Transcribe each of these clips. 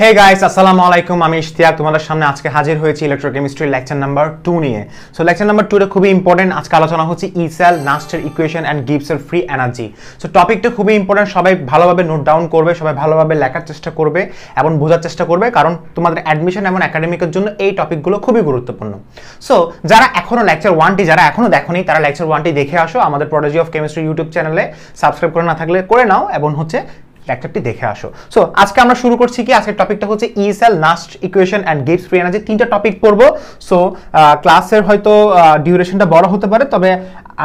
Hey guys, আসসালামু আলাইকুম। আমি ইশতিয়াক তোমাদের সামনে আজকে হাজির হয়েছি ইলেকট্রোকেমিস্ট্রি লেকচার নাম্বার 2 নিয়ে। সো লেকচার নাম্বার 2 টা খুবই ইম্পর্টেন্ট। আজকে আলোচনা হচ্ছে ই সেল, নাস্টের ইকুয়েশন এন্ড গিবসের ফ্রি এনার্জি। সো টপিকটা খুবই ইম্পর্টেন্ট, সবাই ভালোভাবে নোট ডাউন করবে, সবাই ভালোভাবে লেখার চেষ্টা করবে এবং বোঝার চেষ্টা করবে, কারণ তোমাদের অ্যাডমিশন এবং একাডেমিকের জন্য এই টপিকগুলো খুবই গুরুত্বপূর্ণ। সো যারা এখনো লেকচার 1টি যারা এখনো দেখোনি তারা লেকচার 1টি দেখে আসো, আমাদের প্রোডাজি অফ কেমিস্ট্রি ইউটিউব চ্যানেলে সাবস্ক্রাইব করে না থাকলে করে নাও এবং লেকচারটি দেখে আসো। সো আজকে আমরা শুরু করছি কি, আজকের টপিকটা হচ্ছে E cell, Nernst equation and Gibbs free energy. তিনটা টপিক পড়বো। সো ক্লাসের হয়তো ডিউরেশনটা বড় হতে পারে, তবে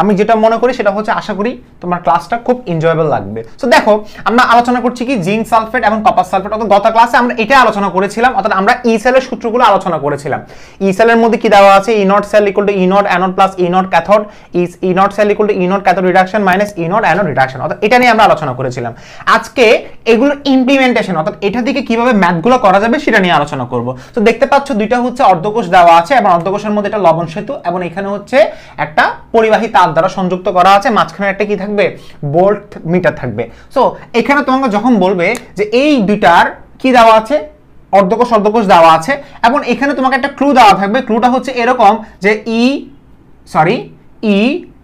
আমি যেটা মনে করি সেটা হচ্ছে আশা করি তোমার ক্লাসটা খুব এনজয়েবল লাগবে। সো দেখো, আমরা আলোচনা করছি কি জিঙ্ক সালফেট এবং কপার সালফেট। অর্থাৎ গত ক্লাসে আমরা এটা আলোচনা করেছিলাম, অর্থাৎ আমরা ই সেলের সূত্রগুলো আলোচনা করেছিলাম। ই সেলের মধ্যে কি দেওয়া আছে, E naught cell equal to E naught anode plus E naught cathode, E naught cell equal to E naught cathode reduction minus E naught anode reduction. অর্থাৎ এটা নিয়ে আমরা আলোচনা করেছিলাম। আজকে এগুলো ইমপ্লিমেন্টেশন, অর্থাৎ এটা থেকে কিভাবে ম্যাথগুলো করা যাবে সেটা নিয়ে আলোচনা করব। তো দেখতে পাচ্ছ দুইটা হচ্ছে অর্ধকোষ দেওয়া আছে এবং অর্ধকোষের মধ্যে এটা লবণ সেতু এবং এখানে হচ্ছে একটা পরিবাহী তার দ্বারা সংযুক্ত করা আছে, মাঝখানে একটা কি থাকবে, ভোল্ট মিটার থাকবে। সো এখানে তোমাকে যখন বলবে যে এই দুইটার কি দেওয়া আছে, অর্ধকোষ অর্ধকোষ দেওয়া আছে এবং এখানে তোমাকে একটা ক্লু দেওয়া থাকবে। ক্লুটা হচ্ছে এরকম যে ই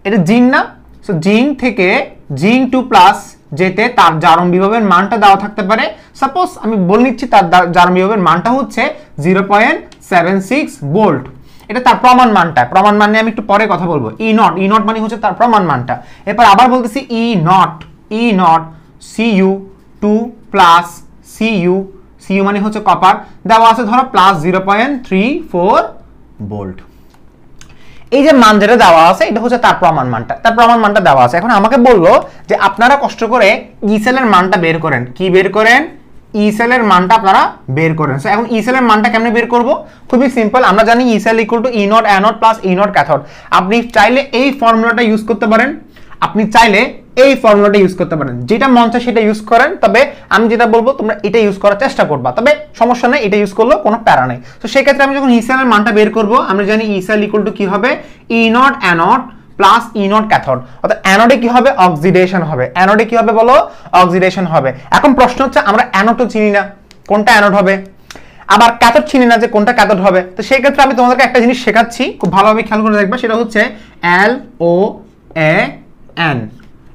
এটা জিন না, সো জিন থেকে জিন 2 প্লাস যেতে তার জারণ বিভবের মানটা দেওয়া থাকতে পারে। সাপোজ আমি বলে নিচ্ছি তার জারণ বিভবের মানটা হচ্ছে 0.76 ভোল্ট। এটা তার প্রমাণ মানটা, প্রমাণ মান নিয়ে আমি একটু পরে কথা বলবো। ই নট মানে হচ্ছে তার প্রমাণ মানটা। এরপর আবার বলতেছি ই নট সিইউ 2 প্লাস সিইউ মানে হচ্ছে কপার, দেওয়া আছে ধরো প্লাস 0.34 ভোল্ট। এই যে মান যেটা দেওয়া আছে এটা হচ্ছে তার প্রমাণ মানটা দেওয়া আছে। এখন আমাকে বললো যে আপনারা কষ্ট করে ই সেলের মানটা বের করেন। কি বের করেন? ই সেলের মানটা আপনারা বের করেন। সো এখন ই সেলের মানটা কেমনে বের করব? খুবই সিম্পল। আমরা জানি E cell equal to E naught anode plus E naught cathode. আপনি চাইলে এই ফর্মুলাটা ইউজ করতে পারেন, যেটা মন চায় সেটা ইউজ করেন, তবে আমি যেটা বলবো তোমরা এটা ইউজ করার চেষ্টা করবা, তবে সমস্যা নেই, এটা ইউজ করলেও কোনো প্যারা নেই। তো সেই ক্ষেত্রে আমি যখন ই সেলের মানটা বের করব, আমরা জানি ই সেল ইকুয়াল টু কি হবে, E naught anode plus E naught cathode. অর্থাৎ অ্যানোডে কি হবে, অক্সিডেশন হবে। অ্যানোডে কি হবে বলো, অক্সিডেশন হবে। এখন প্রশ্ন হচ্ছে আমরা অ্যানোডও চিনি না, কোনটা অ্যানোড হবে, আবার ক্যাথোড চিনি না যে কোনটা ক্যাথোড হবে। তো সেই ক্ষেত্রে আমি তোমাদেরকে একটা জিনিস শেখাচ্ছি, খুব ভালোভাবে খেয়াল করে দেখবা। সেটা হচ্ছে LOAN।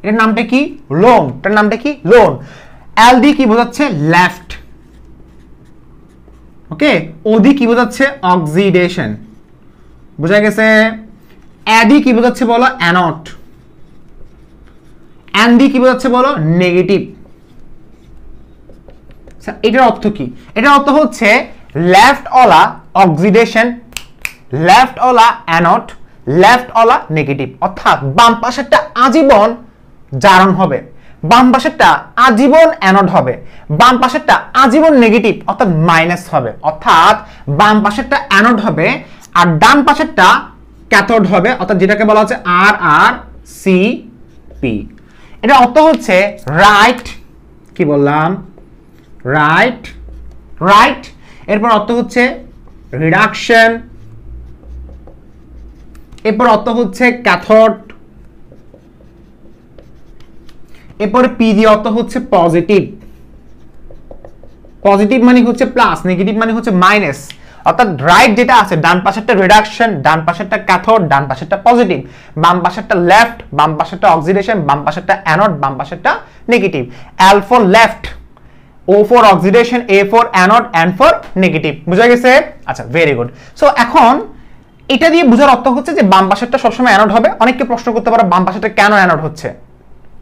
এর নামটা কি, লোন। এটার নামটা কি, লোন। এল ডি কি বোঝাচ্ছে, লেফট। ওকে, ওডি কি বোঝাচ্ছে, অক্সিডেশন। বোঝা গেছে? অ্যাডি কি বোঝাচ্ছে বলো, অ্যানোড। অ্যান্ডি কি বোঝাচ্ছে বলো, নেগেটিভ। এটার অর্থ কি? এটার অর্থ হচ্ছে left OLA oxidation, left OLA anode, left OLA negative. অর্থাৎ বাম পাশেরটা আজীবন জারণ হবে, বাম পাশেরটা আজীবন অ্যানোড হবে, বাম পাশেরটা আজীবন নেগেটিভ অর্থাৎ মাইনাস হবে। অর্থাৎ বাম পাশেরটা অ্যানোড হবে আর ডান পাশেরটা ক্যাথোড হবে, অর্থাৎ যেটাকে বলা হচ্ছে RRCP। এটা অর্থ হচ্ছে রাইট, কি বললাম, রাইট। এরপর অর্থ হচ্ছে রিডাকশন, এরপর অর্থ হচ্ছে ক্যাথোড, এরপরে পি দিয়ে অর্থ হচ্ছে পজিটিভ। পজিটিভ মানে হচ্ছে প্লাস, নেগেটিভ মানে হচ্ছে মাইনাস। অর্থাৎ রাইট যেটা আছে, ডান পাশেরটা রিডাকশন, ডান পাশেরটা ক্যাথোড, ডান পাশেরটা পজিটিভ, বাম পাশেরটা লেফট, বাম পাশেরটা অক্সিডেশন, বাম পাশেরটা অ্যানোড, বাম পাশেরটা negative. L for left, O for oxidation, A for anode, N for negative. বুঝা গেছে? আচ্ছা, ভেরি গুড। সো এখন এটা দিয়ে বোঝার অর্থ হচ্ছে যে বাম পাশেরটা সবসময় অ্যানোড হবে। অনেককে প্রশ্ন করতে পারো বাম পাশেরটা কেন অ্যানোড হচ্ছে,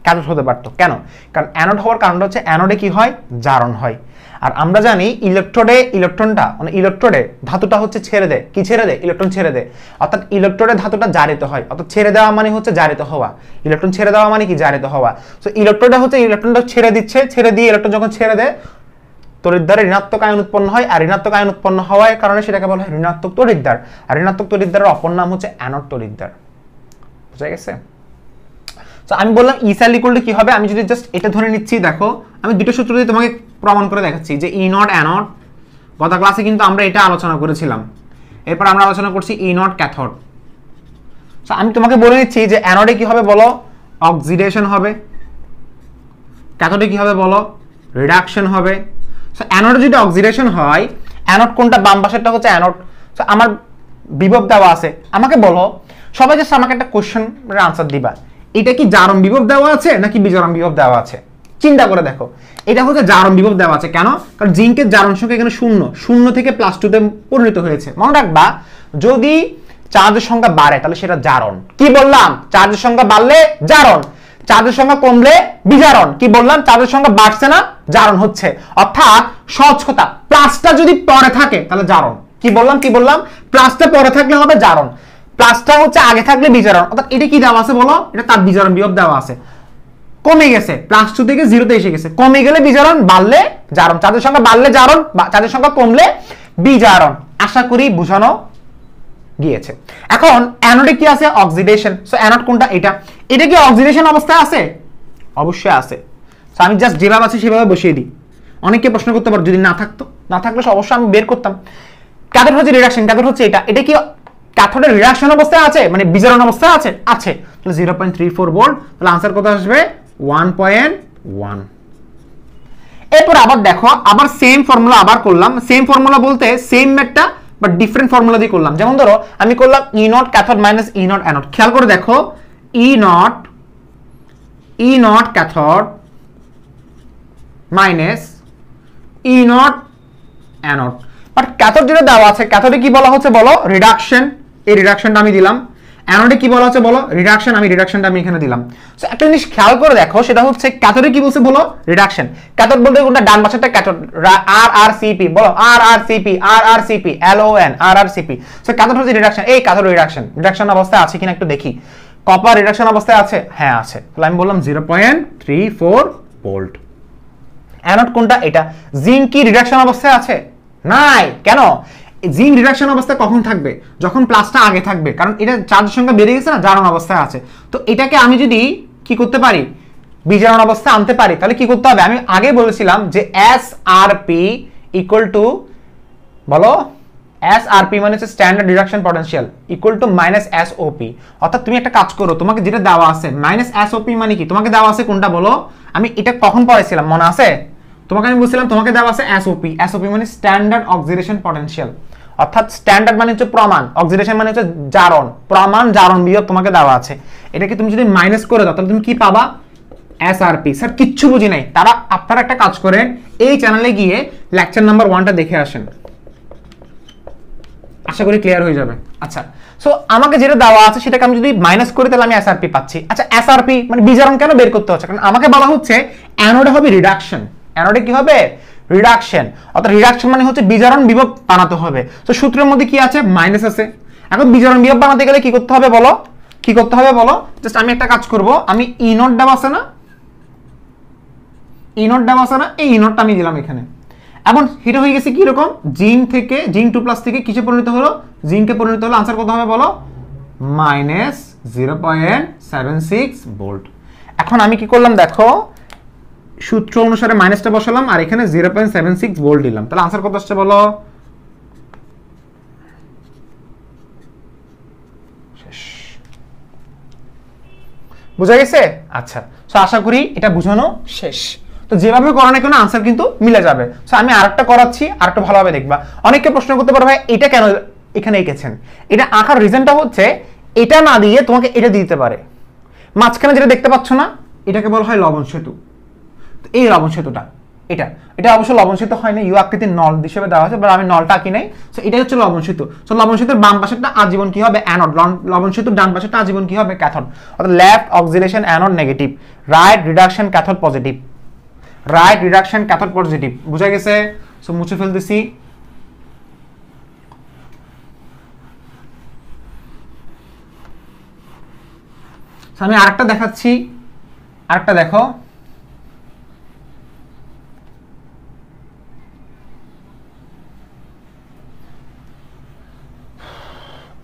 ক্যাথোড হতে পারতো কেন? কারণ অ্যানোড হওয়ার কারণটা হচ্ছে অ্যানোডে কি হয়, জারণ হয়। আর আমরা জানি ইলেকট্রোডে ধাতুটা হচ্ছে ছেড়ে দেয়। কি ছেড়ে দেয়? ইলেকট্রন ছেড়ে দেয়। অর্থাৎ ইলেকট্রোডে ধাতুটা জারিত হয়, অর্থাৎ ছেড়ে দেওয়া মানে হচ্ছে জারিত হওয়া। ইলেকট্রন ছেড়ে দেওয়া মানে কি, জারিত হওয়া। সো ইলেকট্রোডে হচ্ছে ইলেকট্রনটা ছেড়ে দিচ্ছে, ছেড়ে দিয়ে ইলেকট্রন যখন ছেড়ে দেয় তড়িৎদ্বারে ঋণাত্মক আয়ন উৎপন্ন হয়, আর ঋণাত্মক আয়ন উৎপন্ন হওয়ার কারণে সেটাকে বলা হয় ঋণাত্মক তড়িৎদ্বার। আর ঋণাত্মক তড়িৎদ্বারের অপর নাম হচ্ছে অ্যানোড তড়িৎদ্বার। বুঝা গেছে? তো আমি বললাম ই সেল ইকুয়াল টু কি হবে, আমি যদি জাস্ট এটা ধরে নিচ্ছি, দেখো আমি দুটো সূত্র দিয়ে তোমাকে প্রমাণ করে দেখাচ্ছি যে ই নট অ্যানোড, গত ক্লাসে কিন্তু আমরা এটা আলোচনা করেছিলাম। এরপর আমরা আলোচনা করছি ই নট ক্যাথোড। সো আমি তোমাকে বলে নিচ্ছি যে অ্যানোডে কি হবে বলো, অক্সিডেশন হবে। ক্যাথোডে কি হবে বলো, রিডাকশন হবে। সো অ্যানোডে যদি অক্সিডেশন হয়, অ্যানোড কোনটা, বাম পাশেরটা হচ্ছে অ্যানোড। সো আমার বিভব দেওয়া আছে, আমাকে বলো, সবাই জাস্ট আমাকে একটা কোশ্চেনের আনসার দিবা, এটা কি জারণ বিভব দেওয়া আছে নাকি বিজারণ বিভব দেওয়া আছে? চিন্তা করে দেখো, এটা হচ্ছে জারণ বিভব দেওয়া আছে। কেন? কারণ জিঙ্কের জারণ সংখ্যা এখানে শূন্য, শূন্য থেকে +2 তে পরিণত হয়েছে। মনে রাখবা, যদি চার্জের সংখ্যা বাড়ে তাহলে সেটা জারণ। কি বললাম? চার্জের সংখ্যা বাড়লে জারণ, চার্জের সংখ্যা কমলে বিজারণ। কি বললাম? চার্জের সংখ্যা বাড়ছে না, জারণ হচ্ছে। অর্থাৎ সহজ কথা, প্লাসটা যদি পরে থাকে তাহলে জারণ। কি বললাম? প্লাসটা পরে থাকলে হবে জারণ, প্লাসটা হচ্ছে আগে থাকলে বিজারণ। অর্থাৎ এটা কি দেওয়া আছে বলো? এটা তার বিজারণ বিভব দেওয়া আছে। কমে গেছে, +2 থেকে 0-তে এসে গেছে, কমে গেলে বিজারণ, বাড়লে জারণ। চার্জের সংখ্যা বাড়লে জারণ, চার্জের সংখ্যা কমলে বিজারণ। আশা করি বুঝানো গিয়েছে। এখন অ্যানোডে কি আছে? অক্সিডেশন। সো অ্যানোড কোনটা? এটা কি অক্সিডেশন অবস্থায় আছে? অবশ্যই আছে। সো আমি জাস্ট যেভাবে আছে সেভাবে বসিয়ে দিই। অনেকে প্রশ্ন করতে পারো যদি না থাকলে অবশ্যই আমি বের করতাম। ক্যাথোড হচ্ছে রিডাকশন, ক্যাথোড হচ্ছে এটা কি ক্যাথোডের রিডাকশন অবস্থায় আছে, মানে বিজারণ অবস্থায় আছে? আছে। তাহলে 0.34 ভোল্ট। তাহলে आंसर কত আসবে? 1.1। এরপর আবার দেখো, আবার সেম ফর্মুলা আবার করলাম। সেম ফর্মুলা বলতে সেম ম্যাথটা বাট ডিফারেন্ট ফর্মুলা দিয়ে করলাম। যেমন ধরো আমি করলাম E not cathode minus E not anode. খেয়াল করে দেখো, E not cathode minus E not anode. But cathode যেটা দেওয়া আছে, ক্যাথোডে কি বলা হচ্ছে বলো? রিডাকশন। এই রিডাকশনটা আমি দিলাম। অ্যানোডে কি বলা হচ্ছে বলো? রিডাকশন। আমি রিডাকশনটা আমি এখানে দিলাম। সো একটা জিনিস খেয়াল করে দেখো, সেটা হচ্ছে ক্যাথোডে কি বলছে বলো? রিডাকশন। ক্যাথোড বলতে কোনটা? ডান পাশেরটা ক্যাথোড, RRCP বলো, RRCP LON RRCP। So cathode হচ্ছে রিডাকশন। এই ক্যাথোড রিডাকশন অবস্থায় আছে কিনা একটু দেখি। কপার রিডাকশন অবস্থায় আছে? হ্যাঁ আছে। তাহলে আমি বললাম 0.34 ভোল্ট। অ্যানোড কোনটা? এটা। জিঙ্ক কি রিডাকশন অবস্থায় আছে? নাই। কেন? জিঙ্ক রিডাকশন অবস্থায় কখন থাকবে? যখন প্লাসটা আগে থাকবে, কারণ এটা চার্জের সংখ্যা বেড়ে গেছে না, জারণ অবস্থায় আছে। তো এটাকে আমি যদি কি করতে পারি? বিজারণ অবস্থায় আনতে পারি, তাহলে কি করতে হবে? আমি আগে বলেছিলাম যে SRP ইকুয়াল টু বলো, SRP মানে হচ্ছে standard reduction potential equal to -SOP। অর্থাৎ তুমি একটা কাজ করো, তোমাকে যেটা দেওয়া আছে -SOP মানে কি? তোমাকে দেওয়া আছে কোনটা বলো? আমি এটা কখন পড়াইছিলাম মনে আছে? তোমাকে আমি বলছিলাম তোমাকে দেওয়া আছে SOP মানে স্ট্যান্ডার্ড অক্সিডেশন পটেনশিয়াল। অর্থাৎ স্ট্যান্ডার্ড মানে হচ্ছে প্রমাণ, অক্সিডেশন মানে হচ্ছে জারণ, প্রমাণ জারণ বিভব তোমাকে দেওয়া আছে। এটাকে তুমি যদি মাইনাস করে দাও তাহলে তুমি কি পাবা? SRP। স্যার কিচ্ছু বুঝি নাই। আপনারা একটা কাজ করেন, এই চ্যানেলে গিয়ে লেকচার নাম্বার 1টা দেখে আসেন, আশা করি ক্লিয়ার হয়ে যাবে। আচ্ছা, সো আমাকে যেটা দেওয়া আছে সেটাকে আমি যদি মাইনাস করি তাহলে আমি SRP পাচ্ছি। আচ্ছা, SRP মানে বিজারণ কেন বের করতে হচ্ছে? কারণ আমাকে বলা হচ্ছে অ্যানোডে হবে রিডাকশন। অ্যানোডে কি হবে? রিডাকশন। অর্থাৎ রিডাকশন মানে হচ্ছে বিজারণ বিভব বানাতে হবে। তো সূত্রের মধ্যে কি আছে? মাইনাস আছে। এখন বিজারণ বিভব বানাতে গেলে কি করতে হবে বলো? জাস্ট আমি একটা কাজ করব, আমি E নট দেওয়া আছে না, এই E নটটা আমি দিলাম এখানে। এখন এটা হয়ে গেছে কি রকম? জিঙ্ক 2+ থেকে কিসে পরিণত হলো? জিঙ্কে পরিণত হলো। आंसर কত হবে বলো? -0.76 ভোল্ট। এখন আমি কি করলাম দেখো, সূত্র অনুসারে মাইনাসটা বসালাম আর এখানে 0.76 ভোল্ট দিলাম। তাহলে आंसर কত আসছে বলো? শেষ। বুঝা গেছে? আচ্ছা, সো আশা করি এটা বুঝানো শেষ। তো যেভাবে করো না কেন आंसर কিন্তু মিলে যাবে। সো আমি আরেকটা করাচ্ছি, আরেকটা ভালোভাবে দেখবা। অনেকে প্রশ্ন করতে পারে ভাই এটা কেন এখানে এঁকেছেন? এটা আঁকার রিজনটা হচ্ছে এটা না দিয়ে তোমাকে এটা দিতে পারে। মাঝখানে যেটা দেখতে পাচ্ছ না, এটাকে বলা হয় লবণ সেতু। তো এই লবণ সেতুটা এটা অবশ্য লবণ সেতু হয় না, ইউ আকৃতির নল হিসেবে দেওয়া আছে, বাট আমি নলটা আঁকি নাই। সো এটাই হচ্ছে লবণ সেতু। সো লবণ সেতুর বাম পাশেরটা আজীবন কি হবে? অ্যানোড। লবণ সেতুর ডান পাশেরটা আজীবন কি হবে? ক্যাথোড। অর্থাৎ left oxidation anode negative, right reduction cathode positive. বুঝা গেছে? সো মুছে ফেলতেছি। আমি আরেকটা দেখাচ্ছি, আরেকটা দেখো।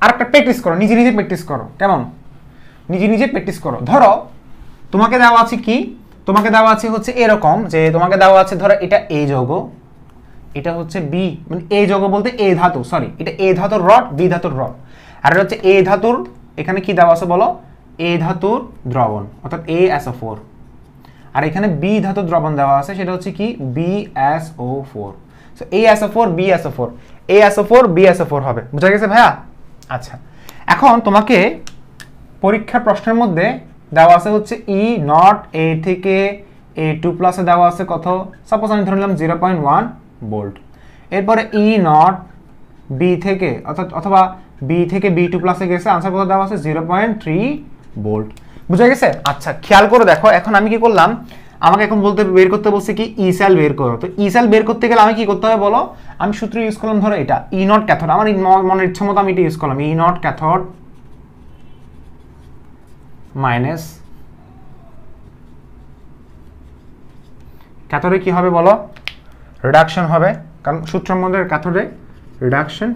আরেকটা প্র্যাকটিস করো, নিজে প্র্যাকটিস করো। কেমন? নিজে প্র্যাকটিস করো। ধরো তোমাকে দেওয়া আছে কি? তোমাকে দেওয়া আছে হচ্ছে এরকম, যে তোমাকে দেওয়া আছে ধরো এটা A যৌগ, এটা হচ্ছে B, মানে A যৌগ বলতে A ধাতু, সরি এটা A ধাতুর রড, B ধাতুর রড, আর এটা হচ্ছে A ধাতুর, এখানে কি দেওয়া আছে বলো? A ধাতুর দ্রবণ, অর্থাৎ ASO4। আর এখানে বি ধাতু দ্রবণ দেওয়া আছে, সেটা হচ্ছে কি BSO4। So ASO4 BSO4, ASO4 BSO4 হবে। বুঝা গেছে ভাইয়া? আচ্ছা, এখন তোমাকে পরীক্ষার প্রশ্নের মধ্যে দেওয়া আছে হচ্ছে E0 A থেকে A2 প্লাসে দেওয়া আছে কত, সাপোজ আমি ধরে নিলাম 0.1 ভোল্ট। এরপরে E0 B থেকে অথবা B থেকে B2 প্লাসে গেছে, আনসার কত দেওয়া আছে 0.3 ভোল্ট। বুঝা গেছে? আচ্ছা, খেয়াল করে দেখো, এখন আমি কি করলাম, আমাকে এখন বের করতে বলছে কি ই সেল বের করো। তো ই সেল বের করতে গেলে আমি কি করতে হবে বলো, আমি সূত্র ইউজ করলাম, ধরো এটা E0 ক্যাথোড, আমার মনের ইচ্ছা মতো আমি এটা ইউজ করলাম, E0 ক্যাথোড মাইনাস ক্যাথোডে কি হবে বলো, রিডাকশন হবে, কারণ সূত্রের মধ্যে ক্যাথোডে রিডাকশন।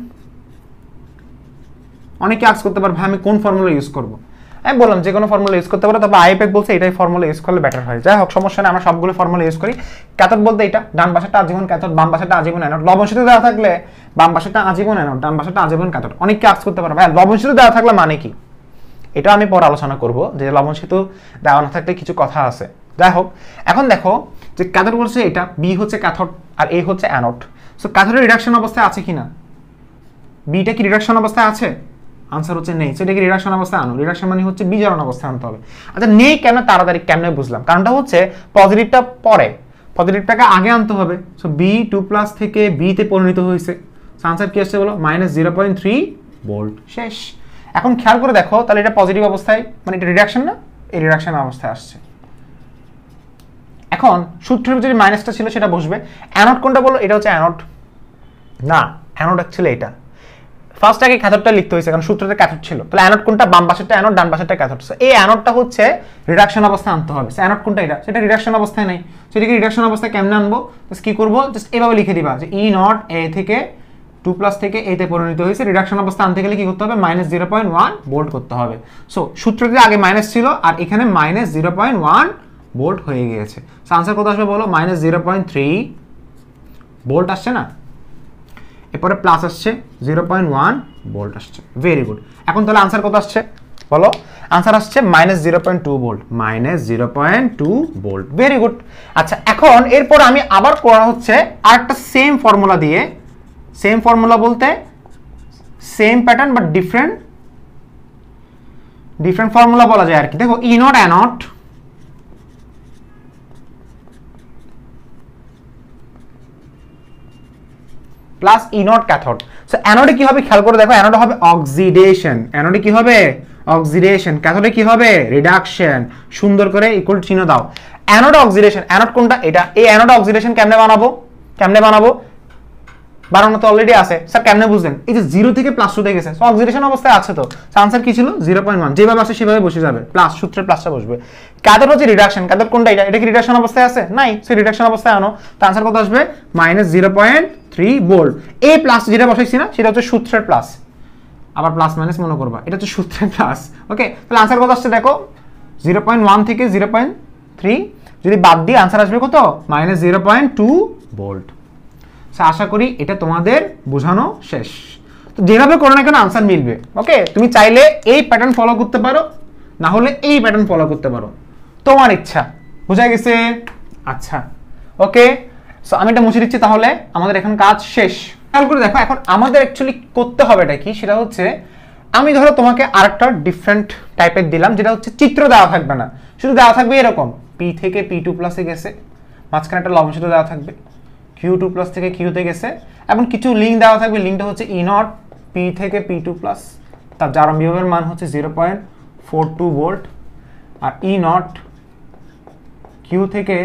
অনেকে আস্ক করতে পারবে আমি কোন ফর্মুলা ইউজ করব, আমি বললাম যে কোনো ফর্মুলা ইউজ করতে পারো, তবে আইপ্যাক বলছে এটাই ফর্মুলা ইউজ করলে বেটার হয়। যাই হোক, সমস্যা নেই, আমরা সবগুলো ফর্মুলা ইউজ করি। ক্যাথোড বলতে এটা, ডান পাশেরটা আজীবন ক্যাথোড, বাম পাশেরটা আজীবন অ্যানোড। লবণ সেতু দেওয়া থাকলে বাম পাশেরটা আজীবন অ্যানোড, ডান পাশেরটা আজীবন ক্যাথোড। অনেককে আস্ক করতে পারবে ভাই লবণ সেতু দেওয়া থাকলে মানে কি, এটা আমি পরে আলোচনা করব যে লবণ সেতু দেওয়া না থাকলে কিছু কথা আছে। যাই হোক, এখন দেখো যে ক্যাথোড বলছে এটা, বি হচ্ছে ক্যাথোড আর এ হচ্ছে অ্যানোড। সো ক্যাথোডের রিডাকশন অবস্থায় আছে কিনা, বিটা কি রিডাকশন অবস্থায় আছে, আনসার হচ্ছে নেই। সেটা কি রিডাকশন অবস্থায় আনো, রিডাকশন মানে হচ্ছে বিজারণ অবস্থায় আনতে হবে। আচ্ছা, নেই কেন, তাড়াতাড়ি কেমনে বুঝলাম, কারণটা হচ্ছে পজিটিভটা পরে, পজিটিভটাকে আগে আনতে হবে। সো B2 প্লাস থেকে B তে পরিণত হয়েছে, আনসার কি আসছে বলো, -0.3 ভোল্ট। শেষ। এখন খেয়াল করে দেখো, তাহলে এটা পজিটিভ অবস্থায়, মানে এটা রিডাকশন না, এই রিডাকশন অবস্থায় আসছে। এখন সূত্রের যে মাইনাসটা ছিল সেটা বসবে। অ্যানোড কোনটা বলো, এটা হচ্ছে অ্যানোড না, অ্যানোড অ্যাকচুয়ালি এটা ফার্স্ট আগে ক্যাথোডটা লিখতে হয়েছে, কারণ সূত্রতে ক্যাথোড ছিল। তাহলে অ্যানোড কোনটা, বাম পাশেরটা অ্যানোড, ডান পাশেরটা ক্যাথোড। সো এই অ্যানোডটা হচ্ছে রিডাকশন অবস্থায় আনতে হবে। অ্যানোড কোনটা, এটা, সেটা রিডাকশন অবস্থায় নাই। সেটাকে রিডাকশন অবস্থায় কেমনে আনবো, জাস্ট কি করবো, জাস্ট এভাবে লিখে দিবা যে E0 A থেকে 2 প্লাস থেকে A তে পরিণত হয়েছে। রিডাকশন অবস্থা আনতে গেলে কি করতে হবে, -0.1 ভোল্ট করতে হবে। সো সূত্রতে আগে মাইনাস ছিল আর এখানে -0.1 ভোল্ট হয়ে গিয়েছে। সো আনসার কত আসবে বলো, -0.3 ভোল্ট আসছে না, এরপরে প্লাস আসছে 0.1 ভোল্ট আসছে। Very good. এখন তাহলে আনসার কত আসছে বলো, আনসার আসছে -0.2 ভোল্ট, -0.2 ভোল্ট। Very good. আচ্ছা, এখন এরপর আমি আবার করা হচ্ছে আরেকটা সেম ফর্মুলা দিয়ে, সেম ফর্মুলা বলতে same pattern but different formula বলা যায় আর কি। দেখো E0 anode plus E0 cathode. So অ্যানোডে কি হবে খেয়াল করে দেখো, অ্যানোডে হবে অক্সিডেশন, অ্যানোডে কি হবে অক্সিডেশন, ক্যাথোডে কি হবে রিডাকশন। সুন্দর করে ইকুয়াল চিহ্ন দাও। অ্যানোড অক্সিডেশন, অ্যানোড কোনটা এটা, এই অ্যানোড অক্সিডেশন কেমনে বানাবো, বানানো তো অলরেডি আছে। স্যার কেমনে বুঝলেন, এই যে 0 থেকে +2 তে গেছে, সো অক্সিডেশন অবস্থায় আছে। তো আনসার কি ছিল 0.1, যেভাবে আসে সেভাবে বসে যাবে, প্লাস সূত্রের প্লাসটা বসবে। ক্যাথোড হচ্ছে রিডাকশন, ক্যাথোড কোনটা এটা, এটা কি রিডাকশন অবস্থায় আছে, নাই, সো রিডাকশন অবস্থায় আনো। তো আনসার কত আসবে, -0.3 ভোল্ট। এই প্লাস যেটা বসাইছি না, সেটা হচ্ছে সূত্রের প্লাস, আবার প্লাস মাইনাস মনে করবা, এটা হচ্ছে সূত্রের প্লাস। ওকে, তাহলে আনসার কত আসছে দেখো, 0.1 থেকে 0.3 যদি বাদ দিয়ে আনসার আসবে কত, -0.2 ভোল্ট। আশা করি এটা তোমাদের বোঝানো শেষ। তো যেভাবে করো না কেন আনসার মিলবে। ওকে, তুমি চাইলে এই প্যাটার্ন ফলো করতে পারো, না হলে এই প্যাটার্ন ফলো করতে পারো, তোমার ইচ্ছা। বোঝা গেছে? আচ্ছা, ওকে, সো আমি এটা মুছে দিচ্ছি, তাহলে আমাদের এখন কাজ শেষ। খেয়াল করে দেখো, এখন আমাদের অ্যাকচুয়ালি করতে হবে এটা কি, সেটা হচ্ছে আমি ধরো তোমাকে আরেকটা ডিফারেন্ট টাইপের দিলাম, যেটা হচ্ছে চিত্র দেওয়া থাকবে না, শুধু দেওয়া থাকবে এরকম P থেকে P2 প্লাসে গেছে, মাঝখানে একটা লবণ সেতু দেওয়া থাকবে, Q2 প্লাস থেকে Q তে গেছে, এবং কিছু লিঙ্ক দেওয়া থাকবে। লিঙ্কটা হচ্ছে E0 P থেকে P2 প্লাস, তার জারণ বিভবের মান হচ্ছে 0.42 ভোল্ট, আর E0 Q থেকে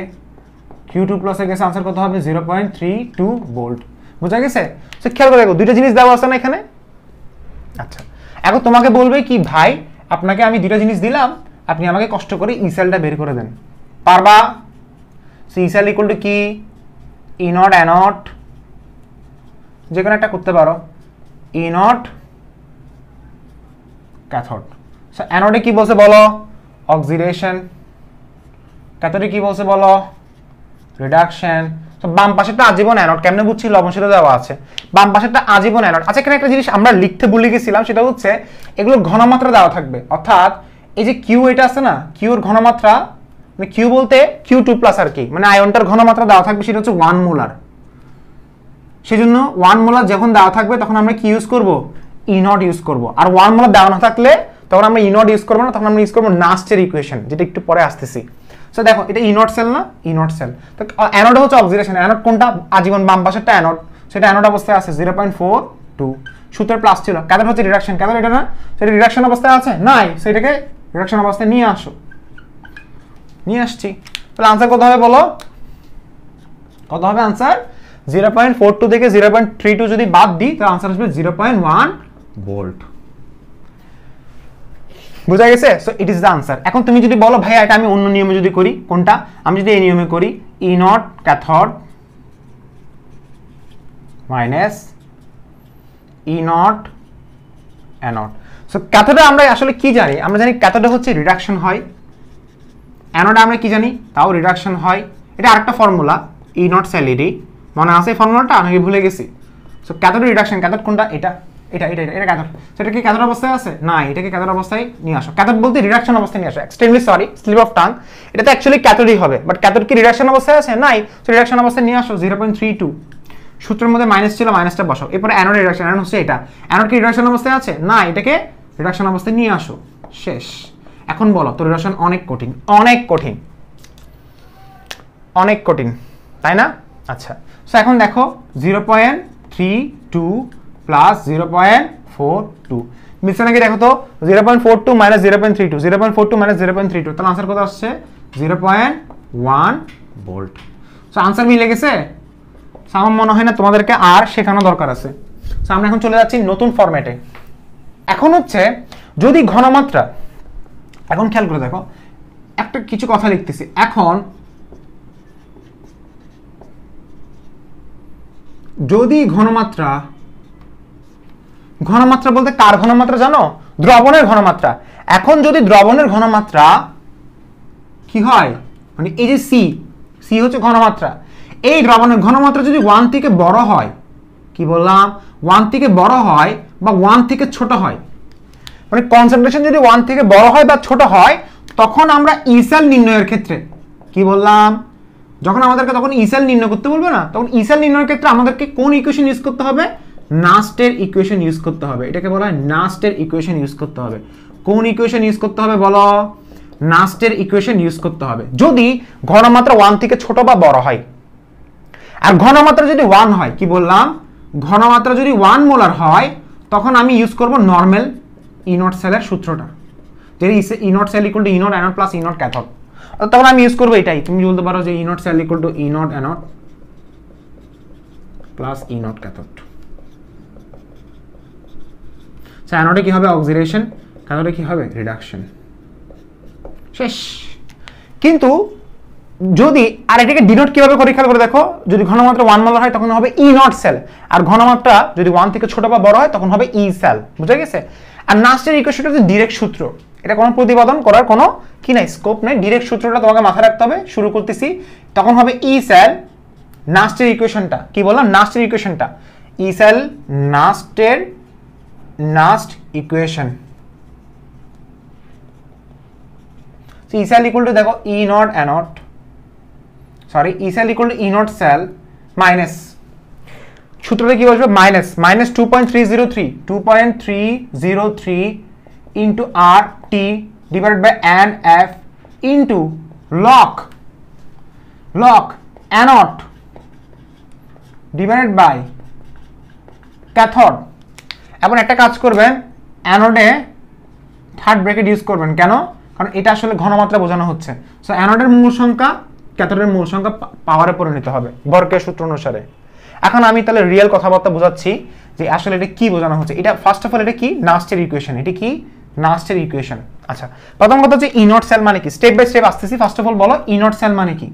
Q2 প্লাসে গেছে, আনসার কত হবে 0.32 ভোল্ট। বুঝা গেছে? সো খেয়াল করে দেখো, দুইটা জিনিস দেওয়া আছে না এখানে। আচ্ছা, এখন তোমাকে বলবে কি ভাই, আপনাকে আমি দুইটা জিনিস দিলাম, আপনি আমাকে কষ্ট করে ই সেলটা বের করে দেন, পারবা? So E cell equal to কি, E0 অ্যানোড, যে কোনো একটা করতে পারো, E0 ক্যাথোড। সো অ্যানোডে কি বলছে বলো, অক্সিডেশন, ক্যাথোডে কি বলছে বলো, রিডাকশন। তো বাম পাশেরটা আজীবন অ্যানোড, কেমনে বুঝছি, লবণ সেতু দেওয়া আছে, বাম পাশেরটা আজীবন অ্যানোড। আচ্ছা, এখানে একটা জিনিস আমরা লিখতে ভুলে গেছিলাম, সেটা হচ্ছে এগুলো ঘনমাত্রা দেওয়া থাকবে, অর্থাৎ এই যে কিউ এটা আছে না, কিউর ঘনমাত্রা মানে কিউ বলতে Q2+ আর কি, মানে আয়নটার ঘনমাত্রা দেওয়া থাকবে সেটা হচ্ছে 1 মোলার। সেজন্য 1 মোলার যখন দেওয়া থাকবে তখন আমরা কি ইউজ করব, E0 ইউজ করব। আর 1 মোলার দেওয়া না থাকলে তখন আমরা E0 ইউজ করব না, তখন আমরা ইউজ করব নাস্টের ইকুয়েশন, যেটা একটু পরে আসতেছি। সো দেখো এটা E0 সেল না, E0 সেল। তো অ্যানোড হচ্ছে অক্সিডেশন। অ্যানোড কোনটা, আজীবন বাম পাশেরটা অ্যানোড, সেটা অ্যানোড অবস্থায় আছে 0.42, সূত্রের প্লাস ছিল। ক্যাথোড হচ্ছে রিডাকশন, ক্যাথোড এটা না, সেটা রিডাকশন অবস্থায় আছে নাই, সেটাকে রিডাকশন অবস্থায় নিয়ে আসো, নিয়ে আসছি। তাহলে আনসার কত হবে বলো, কত হবে আনসার? 0.42 থেকে 0.32 যদি বাদ দিই তাহলে আনসার আসবে 0.1 ভোল্ট। বুঝা গেছে? So it is the answer. এখন তুমি যদি বলো ভাই এটা আমি অন্য নিয়মে যদি করি, কোনটা? আমি যদি এই নিয়মে করি, E0 cathode minus E0 anode. So ক্যাথোডে আমরা আসলে কি জানি? আমরা জানি ক্যাথোডে হচ্ছে রিডাকশন হয়, অ্যানোডে আমরা কি জানি? তাও রিডাকশন হয়। এটা আরেকটা ফর্মুলা, E0 সেলিডি, মনে আছে এই ফর্মুলাটা নাকি ভুলে গেছি? সো ক্যাথোড রিডাকশন, ক্যাথোড কোনটা? এটা এটা এটা এটা ক্যাথোড। সেটা কি ক্যাথোড অবস্থায় আছে? না, এটাকে ক্যাথোড অবস্থায় নিয়ে আসো। ক্যাথোড বলতে রিডাকশন অবস্থায় নিয়ে আসো। Extremely sorry, slip of tongue, এটা তো অ্যাকচুয়ালি ক্যাথোডই হবে, বাট ক্যাথোড কি রিডাকশন অবস্থায় আছে? নাই। সো রিডাকশন অবস্থায় নিয়ে আসো 0.32। সূত্রের মধ্যে মাইনাস ছিল, মাইনাসটা বসাও। এরপরে অ্যানোড রিডাকশন, অ্যানোড হচ্ছে এটা। অ্যানোড কি রিডাকশন অবস্থায় আছে? না, এটাকে রিডাকশন অবস্থায় নিয়ে আসো, শেষ। এখন বলো তো রিডাকশন অনেক কঠিন, অনেক কঠিন, অনেক কঠিন, তাই না? আচ্ছা, সো এখন দেখো 0.32 প্লাস 0.42 মিলছে নাকি দেখো তো? 0.42 মাইনাস 0.32, 0.42 মাইনাস 0.32, তাহলে আনসার কত আসছে? 0.1 ভোল্ট। সো আনসার মিলে গেছে। আমার মনে হয় না তোমাদেরকে আর শেখানো দরকার আছে। সো আমরা এখন চলে যাচ্ছি নতুন ফরম্যাটে। এখন হচ্ছে যদি ঘনমাত্রা, এখন খেয়াল করে দেখো, একটা কিছু কথা লিখতেছি। এখন যদি ঘনমাত্রা, ঘনমাত্রা বলতে কার ঘনমাত্রা জানো? দ্রবণের ঘনমাত্রা। এখন যদি দ্রবণের ঘনমাত্রা কি হয়, মানে এই যে সি, সি হচ্ছে ঘনমাত্রা, এই দ্রবণের ঘনমাত্রা যদি 1 থেকে বড় হয়, কি বললাম? 1 থেকে বড় হয় বা 1 থেকে ছোট হয়, মানে কনসেন্ট্রেশন যদি 1 থেকে বড় হয় বা ছোট হয়, তখন আমরা ইসেল নির্ণয়ের ক্ষেত্রে কি বললাম? যখন আমাদেরকে তখন ইসেল নির্ণয় করতে বলবে না, তখন ইসেল নির্ণয়ের ক্ষেত্রে আমাদেরকে কোন ইকুয়েশন ইউজ করতে হবে? নাস্টের ইকুয়েশন ইউজ করতে হবে। এটাকে বলা হয় নাস্টের ইকুয়েশন ইউজ করতে হবে। কোন ইকুয়েশন ইউজ করতে হবে বলো? নাস্টের ইকুয়েশন ইউজ করতে হবে যদি ঘনমাত্রা 1 থেকে ছোট বা বড় হয়। আর ঘনমাত্রা যদি 1 হয়, কি বললাম? ঘনমাত্রা যদি 1 মোলার হয়, তখন আমি ইউজ করব নরমাল E0 সেলের সূত্রটা, যেটা E0 cell equal to E0 anode plus E0 cathode. তখন আমি ইউজ করবো এটাই। তুমি বলতে পারো যে E0 cell equal to E0 anode plus E0 cathode. অ্যানোডে কি হবে? অক্সিডেশন। ক্যাথোডে কি হবে? রিডাকশন। শেষ। কিন্তু যদি, আর এটাকে ডিনোট কিভাবে করি খেয়াল করে দেখো, যদি ঘনমাত্রা 1 মোলার হয় তখন হবে E0 সেল, আর ঘনমাত্রা যদি 1 থেকে ছোট বা বড় হয় তখন হবে E সেল। বুঝা গেছে? আর নাস্টের ইকুয়েশনটা হচ্ছে ডাইরেক্ট সূত্র, এটা কোনো প্রতিপাদন করার কোনো কি নাই, স্কোপ নাই। ডাইরেক্ট সূত্রটা তোমাকে মাথায় রাখতে হবে। শুরু করতেছি, তখন হবে E সেল। নাস্টের ইকুয়েশনটা কি বললাম? নাস্টের ইকুয়েশনটা E সেল নাস্টের, Nernst equation. E cell equal to দেখো E0 anode, sorry E cell equal to E0 cell minus, সূত্রটা কি বলবে? Minus minus 2.303 into RT divided by NF into log anode divided by cathode. এখন একটা কাজ করবেন, অ্যানোডে third bracket use করবেন। কেন? কারণ এটা আসলে ঘনমাত্রা বোঝানো হচ্ছে। সো অ্যানোডের মূল সংখ্যা ক্যাথোডের মূল সংখ্যা পাওয়ারে পরিণত হবে বর্গের সূত্র অনুসারে। এখন আমি তাহলে রিয়েল কথাবার্তা বোঝাচ্ছি যে আসলে এটা কি বোঝানো হচ্ছে। এটা ফার্স্ট অফ অল এটা কি? নাস্টের ইকুয়েশন। এটা কি? নাস্টের ইকুয়েশন। আচ্ছা, প্রথম কথা হচ্ছে E0 সেল মানে কি? স্টেপ বাই স্টেপ আসতেছি। ফার্স্ট অফ অল বলো E0 সেল মানে কি?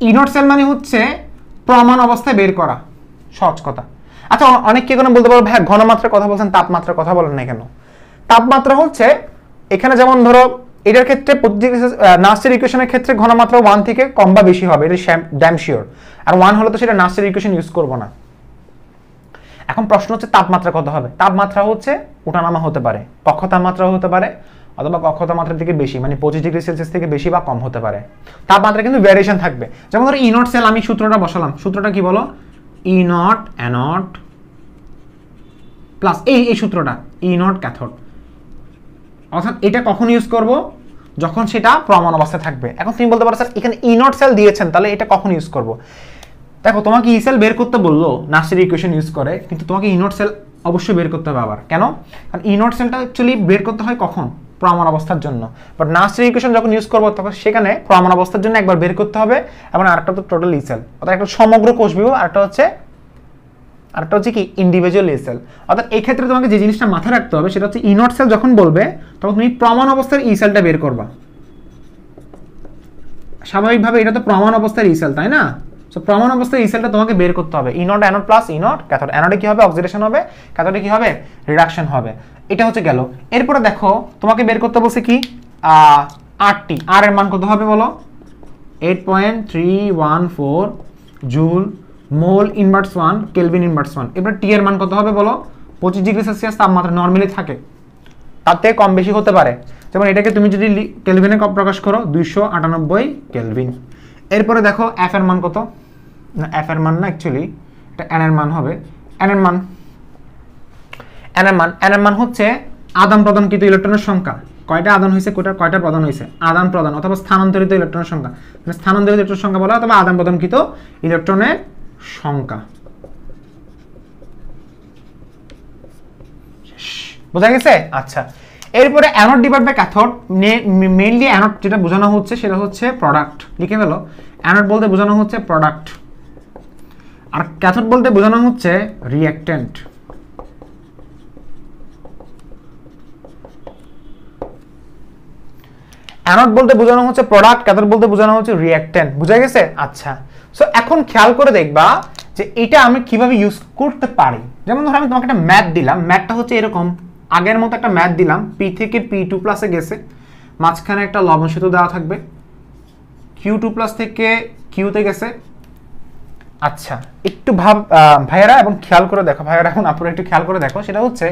E0 সেল মানে হচ্ছে প্রমাণ অবস্থায় বের করা, সহজ কথা। আচ্ছা, অনেক কে কোনো বলতে পারো ভাই ঘনমাত্রার কথা বলছেন, তাপমাত্রার কথা বলেন না কেন? তাপমাত্রা হচ্ছে এখানে যেমন ধরো এটার ক্ষেত্রে নাস্টের ইকুয়েশনের ক্ষেত্রে ঘনমাত্রা 1 থেকে কম বা বেশি হবে, এটা ড্যাম শিওর। আর 1 হলে তো সেটা নাস্টের ইকুয়েশন ইউজ করব না। এখন প্রশ্ন হচ্ছে তাপমাত্রা কত হবে? তাপমাত্রা হচ্ছে ওঠানামা হতে পারে, কক্ষ তাপমাত্রা হতে পারে, অথবা কক্ষতা মাত্রার থেকে বেশি, মানে 25 ডিগ্রি সেলসিয়াস থেকে বেশি বা কম হতে পারে। তাপমাত্রা কিন্তু ভ্যারিয়েশন থাকবে। যেমন ধরো ই নট সেল, আমি সূত্রটা বসালাম, সূত্রটা কি বলো, ই নট অ্যানোড প্লাস এই সূত্রটা ই নট ক্যাথোড। অর্থাৎ এটা কখন ইউজ করব, যখন সেটা প্রমাণ অবস্থায় থাকবে। এখন তুমি বলতে পারো স্যার এখানে ই নট সেল দিয়েছেন, তাহলে এটা কখন ইউজ করব? দেখো তোমাকে ই সেল বের করতে বললো নাস্টের ইকুয়েশন ইউজ করে, কিন্তু তোমাকে ই নট সেল অবশ্যই বের করতে হবে আবার। কেন? কারণ ই নট সেলটা অ্যাকচুয়ালি বের করতে হয় কখন, প্রমাণ অবস্থার জন্য। বাট নাস্টের ইকুয়েশন যখন ইউজ করবো তখন সেখানে প্রমাণ অবস্থার জন্য একবার বের করতে হবে, এবং আরেকটা তো টোটাল ই সেল, অর্থাৎ একটা সমগ্র কোষ বিভাগ, আরেকটা হচ্ছে কি ইন্ডিভিজুয়াল ই সেল। অর্থাৎ এই ক্ষেত্রে তোমাকে যে জিনিসটা মাথায় রাখতে হবে সেটা হচ্ছে ই নট সেল যখন বলবে তখন তুমি প্রমাণ অবস্থার ই সেলটা বের করবা। স্বাভাবিকভাবে এটা তো প্রমাণ অবস্থার ই সেল, তাই না? সো প্রমাণ অবস্থায় ই সেলটা তোমাকে বের করতে হবে। E naught anode plus E naught cathode. অ্যানোডে কি হবে, অক্সিডেশন হবে, ক্যাথোডে কি হবে, রিডাকশন হবে। এটা হচ্ছে গেল। এরপরে দেখো তোমাকে বের করতে বলছে কি আরটি। আর এর মান কত হবে বলো, 8.314 joule mole inverse 1 kelvin inverse 1। এবার টি এর মান কত হবে বলো, 25 ডিগ্রি সেলসিয়াস তাপমাত্রা নরমালি থাকে, তার থেকে কম বেশি হতে পারে। যেমন এটাকে তুমি যদি কেলভিনে প্রকাশ করো 298 কেলভিন। এরপরে দেখো এফ এর মান কত, না এফ এর মান না, অ্যাকচুয়ালি এটা এন এর মান হবে। এন এর মান হচ্ছে আদান প্রদানকৃত ইলেকট্রনের সংখ্যা। কয়টা আদান হয়েছে, কয়টা প্রদান হয়েছে, আদান প্রদান অথবা স্থানান্তরিত ইলেকট্রনের সংখ্যা, মানে স্থানান্তরিত ইলেকট্রনের সংখ্যা বলা অথবা আদান প্রদানকৃত ইলেকট্রনের সংখ্যা। বোঝা গেছে? আচ্ছা, এরপরে anode divide by cathode. Mainly anode যেটা বোঝানো হচ্ছে সেটা হচ্ছে প্রোডাক্ট, লিখে ফেলো। অ্যানোড বলতে বোঝানো হচ্ছে প্রোডাক্ট, আর ক্যাথোড বলতে বোঝানো হচ্ছে রিঅ্যাক্ট্যান্ট। অ্যানোড বলতে বোঝানো হচ্ছে প্রোডাক্ট, ক্যাথোড বলতে বোঝানো হচ্ছে রিঅ্যাক্ট্যান্ট। বুঝা গেছে? আচ্ছা, সো এখন খেয়াল করে দেখবা যে এটা আমি কিভাবে ইউজ করতে পারি। যেমন ধরো আমি তোমাকে একটা ম্যাথ দিলাম, ম্যাথটা হচ্ছে এরকম, আগের মতো একটা ম্যাথ দিলাম, পি থেকে পি2 প্লাসে গেছে, মাঝখানে একটা লবণ সেতু দেওয়া থাকবে, কিউ2 প্লাস থেকে কিউতে গেছে। আচ্ছা, একটু ভাইয়ারা এবং খেয়াল করে দেখো, ভাইয়ারা এখন আপনারা একটু খেয়াল করে দেখো, সেটা হচ্ছে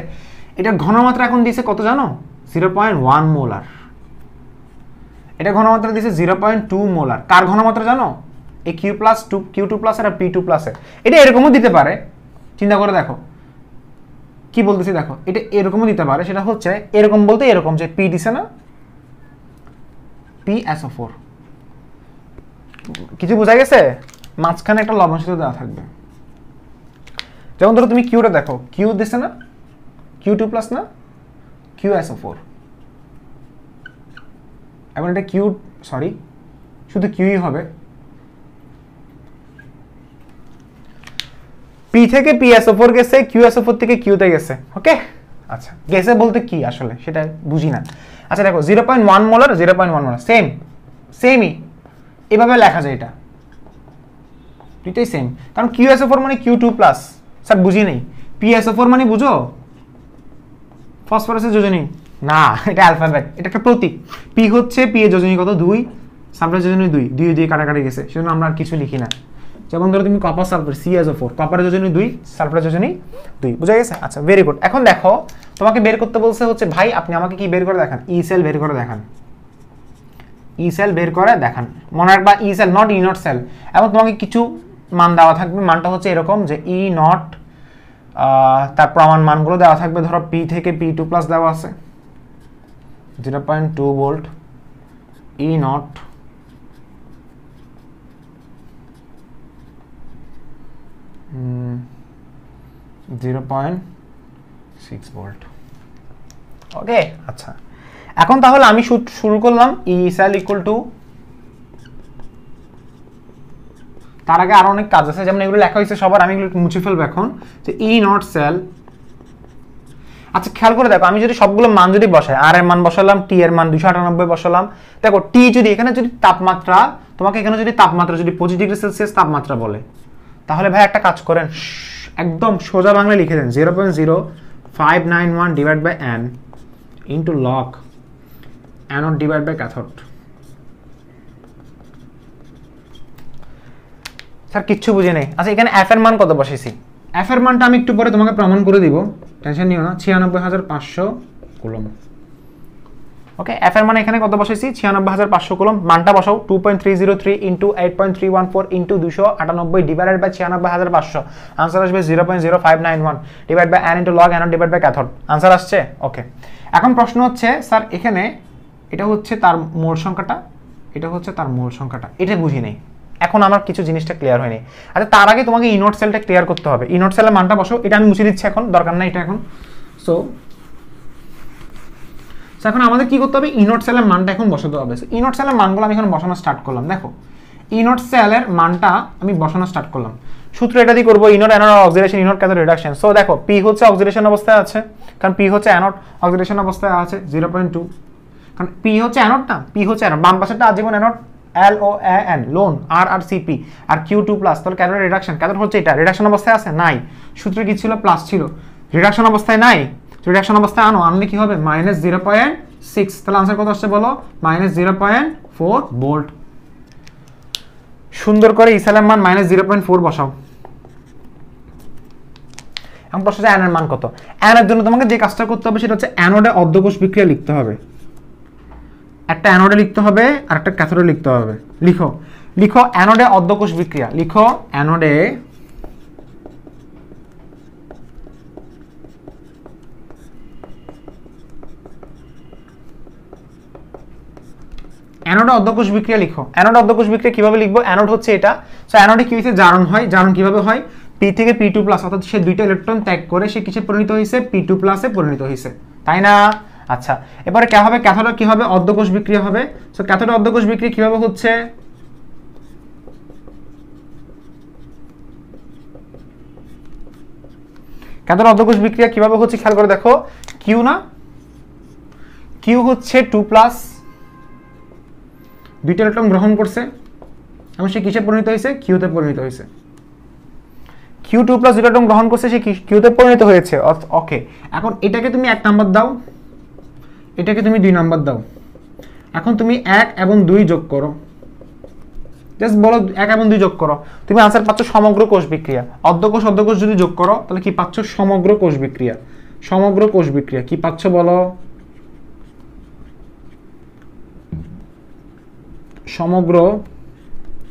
এটার ঘনমাত্রা এখন দিয়েছে কত জানো, 0.1 মোলার। এটা ঘনমাত্রা দিয়েছে 0.2 মোলার। কার ঘনমাত্রা জানো, এই কিউ2 প্লাস আর পি2 প্লাসের। এটা এরকমও দিতে পারে, চিন্তা করে দেখো কি বলতেছি, দেখো এটা এরকমও দিতে পারে, সেটা হচ্ছে এরকম বলতে এরকম যে পি দিছে না, PSO4। কিছু বোঝা গেছে? মাঝখানে একটা লবণ সেতু দেওয়া থাকবে। যেমন ধরো তুমি কিউটা দেখো, কিউ দিছে না, কিউ2 প্লাস না, QSO4। এখন এটা শুধু কিউই হবে। পি থেকে PSO4 গেছে, QSO4 থেকে কিউতে গেছে। ওকে, আচ্ছা, গেছে বলতে কি আসলে সেটা বুঝি না। আচ্ছা দেখো 0.1 মোলার 0.1 মোলার সেমই এভাবে লেখা যায়, এটা দুইটাই সেম। কারণ QSO4 মানে Q2 প্লাস, স্যার বুঝি নেই। PSO4 মানে বুঝো ফসফরাসের যোজনী না, এটা অ্যালফাবেট, এটা একটা প্রতীক। পি হচ্ছে পি এর যোজনী কত, 2, সালফারের যোজনী 2, 2 দিয়ে কাটাকাটি গেছে, সেজন্য আমরা আর কিছু লিখি না। যেমন ধরো তুমি কপার সালফার CSO4, কপারের যোজনী 2, সালফারের যোজনী 2। বুঝা গেছে? আচ্ছা, ভেরি গুড। এখন দেখো তোমাকে বের করতে বলছে হচ্ছে ভাই আপনি আমাকে কি বের করে দেখান, ই সেল বের করে দেখান, ই সেল বের করে দেখান। মনে রাখবা E cell naught E naught cell. এবং তোমাকে কিছু মান দেওয়া থাকবে, মানটা হচ্ছে এরকম যে ই নট, তার প্রমাণ মানগুলো দেওয়া থাকবে। ধরো পি থেকে P2 প্লাস দেওয়া আছে 0.2 volt, E naught hmm 0.6 volt. Okay, আচ্ছা, এখন তাহলে আমি শুরু করলাম ই সেল ইকুয়াল টু, তার আগে আরো অনেক কাজ আছে, যেমন এগুলো লেখা হয়েছে সবার, আমি এগুলো মুছে ফেলবো এখন। যে ই নট সেল, আচ্ছা খেয়াল করে দেখো, আমি যদি সবগুলো মান যদি বসাই, আর এর মান বসালাম, টি এর মান 298 বসালাম, দেখো টি যদি এখানে যদি তাপমাত্রা, তোমাকে এখানে যদি তাপমাত্রা যদি 25 ডিগ্রি সেলসিয়াস তাপমাত্রা বলে, তাহলে ভাই একটা কাজ করেন, একদম সোজা বাংলায় লিখে দেন 0.0591 divide by n into log anode divide by cathode. Sir কিচ্ছু বুঝে নেই। আচ্ছা, এখানে এফ এর মান কত বসাইছি, এফ এর মানটা আমি একটু পরে তোমাকে প্রমাণ করে দিব, টেনশন নিও না, 96,500 কুলম্ব। ওকে, এফ এর মানে এখানে কত বসাইছি 96500 কুলম্ব, মানটা বসাও 2.303 into 8.314 into 298 divided by 96500, answer আসবে 0.0591 divide by n into log n divide by cathode. Answer আসছে? ওকে, এখন প্রশ্ন হচ্ছে স্যার এখানে এটা হচ্ছে তার মোল সংখ্যাটা, এটা হচ্ছে তার মোল সংখ্যাটা, এটা বুঝি নেই এখন, আমার কিছু জিনিসটা ক্লিয়ার হয়নি। আচ্ছা তার আগে তোমাকে ইনোট সেলটা ক্লিয়ার করতে হবে। ইনোট সেলের মানটা বসাও, এটা আমি মুছে দিচ্ছি এখন, দরকার নাই এটা এখন। সো এখন আমাদের কি করতে হবে, ইনোট সেলের মানটা এখন বসাতে হবে। ইনোট সেলের মানগুলো আমি এখন বসানো স্টার্ট করলাম। দেখো ইনোট সেলের মানটা আমি বসানো স্টার্ট করলাম, সূত্র এটা দিয়ে করব, E naught anode oxidation E naught cathode reduction. So দেখো পি হচ্ছে অক্সিডেশন অবস্থায় আছে, কারণ পি হচ্ছে অ্যানোড, অক্সিডেশন অবস্থায় আছে 0.2, কারণ পি হচ্ছে অ্যানোড না, পি হচ্ছে অ্যানোড, বাম পাশেরটা আজীবন অ্যানোড LOAN লোন আর সিপি আর Q2 প্লাস, তাহলে ক্যাথোড রিডাকশন, ক্যাথোড হচ্ছে এটা, রিডাকশন অবস্থায় আছে নাই, সূত্র কি ছিল প্লাস ছিল, রিডাকশন অবস্থায় নাই, রিডাকশন অবস্থায় আনলে কি হবে -0.6, তাহলে आंसर কত আসছে বলো -0.4 ভোল্ট। সুন্দর করে ইসালের মান -0.4 বসাও। এখন প্রশ্ন হচ্ছে এর মান কত। এর জন্য তোমাকে যে কাজটা করতে হবে সেটা হচ্ছে অ্যানোডে অর্ধকোষ বিক্রিয়া লিখতে হবে, একটা অ্যানোডে লিখতে হবে আর একটা ক্যাথোডে লিখতে হবে। লিখো লিখো অ্যানোডে অর্ধকোষ বিক্রিয়া, লিখো অ্যানোডে অ্যানোডে অর্ধকোষ বিক্রিয়া লিখো। অ্যানোডে অর্ধকোষ বিক্রিয়া কিভাবে লিখবো, অ্যানোড হচ্ছে এটা। সো অ্যানোডে কি হইছে, জারণ হয়। জারণ কিভাবে হয়, পি থেকে P2 প্লাস, অর্থাৎ সে দুইটা ইলেকট্রন ত্যাগ করে সে কিসে পরিণত হয়েছে, P2 প্লাসে পরিণত হয়েছে, তাই না? আচ্ছা এবারে কে হবে, ক্যাথোডে কি হবে, অর্ধকোষ বিক্রিয়া হবে। সো ক্যাথোডে অর্ধকোষ বিক্রিয়া কিভাবে হচ্ছে, ক্যাথোডে অর্ধকোষ বিক্রিয়া কিভাবে হচ্ছে খেয়াল করে দেখো, কিউ না, কিউ হচ্ছে 2 প্লাস, দুইটা ইলেকট্রন গ্রহণ করছে এবং সে কিসে পরিণত হয়েছে, কিউতে পরিণত হয়েছে। Q2 প্লাস দুটো ইলেকট্রন গ্রহণ করছে, সে কিউতে পরিণত হয়েছে। ওকে, এখন এটাকে তুমি 1 নাম্বার দাও, এটাকে তুমি 2 নাম্বার দাও। এখন তুমি 1 এবং 2 যোগ করো, জাস্ট বলো 1 এবং 2 যোগ করো, তুমি आंसर পাচ্ছ সমগ্র কোষ বিক্রিয়া। অর্ধকোষ অর্ধকোষ যদি যোগ করো তাহলে কি পাচ্ছ, সমগ্র কোষ বিক্রিয়া। সমগ্র কোষ বিক্রিয়া কি পাচ্ছ বলো, সমগ্র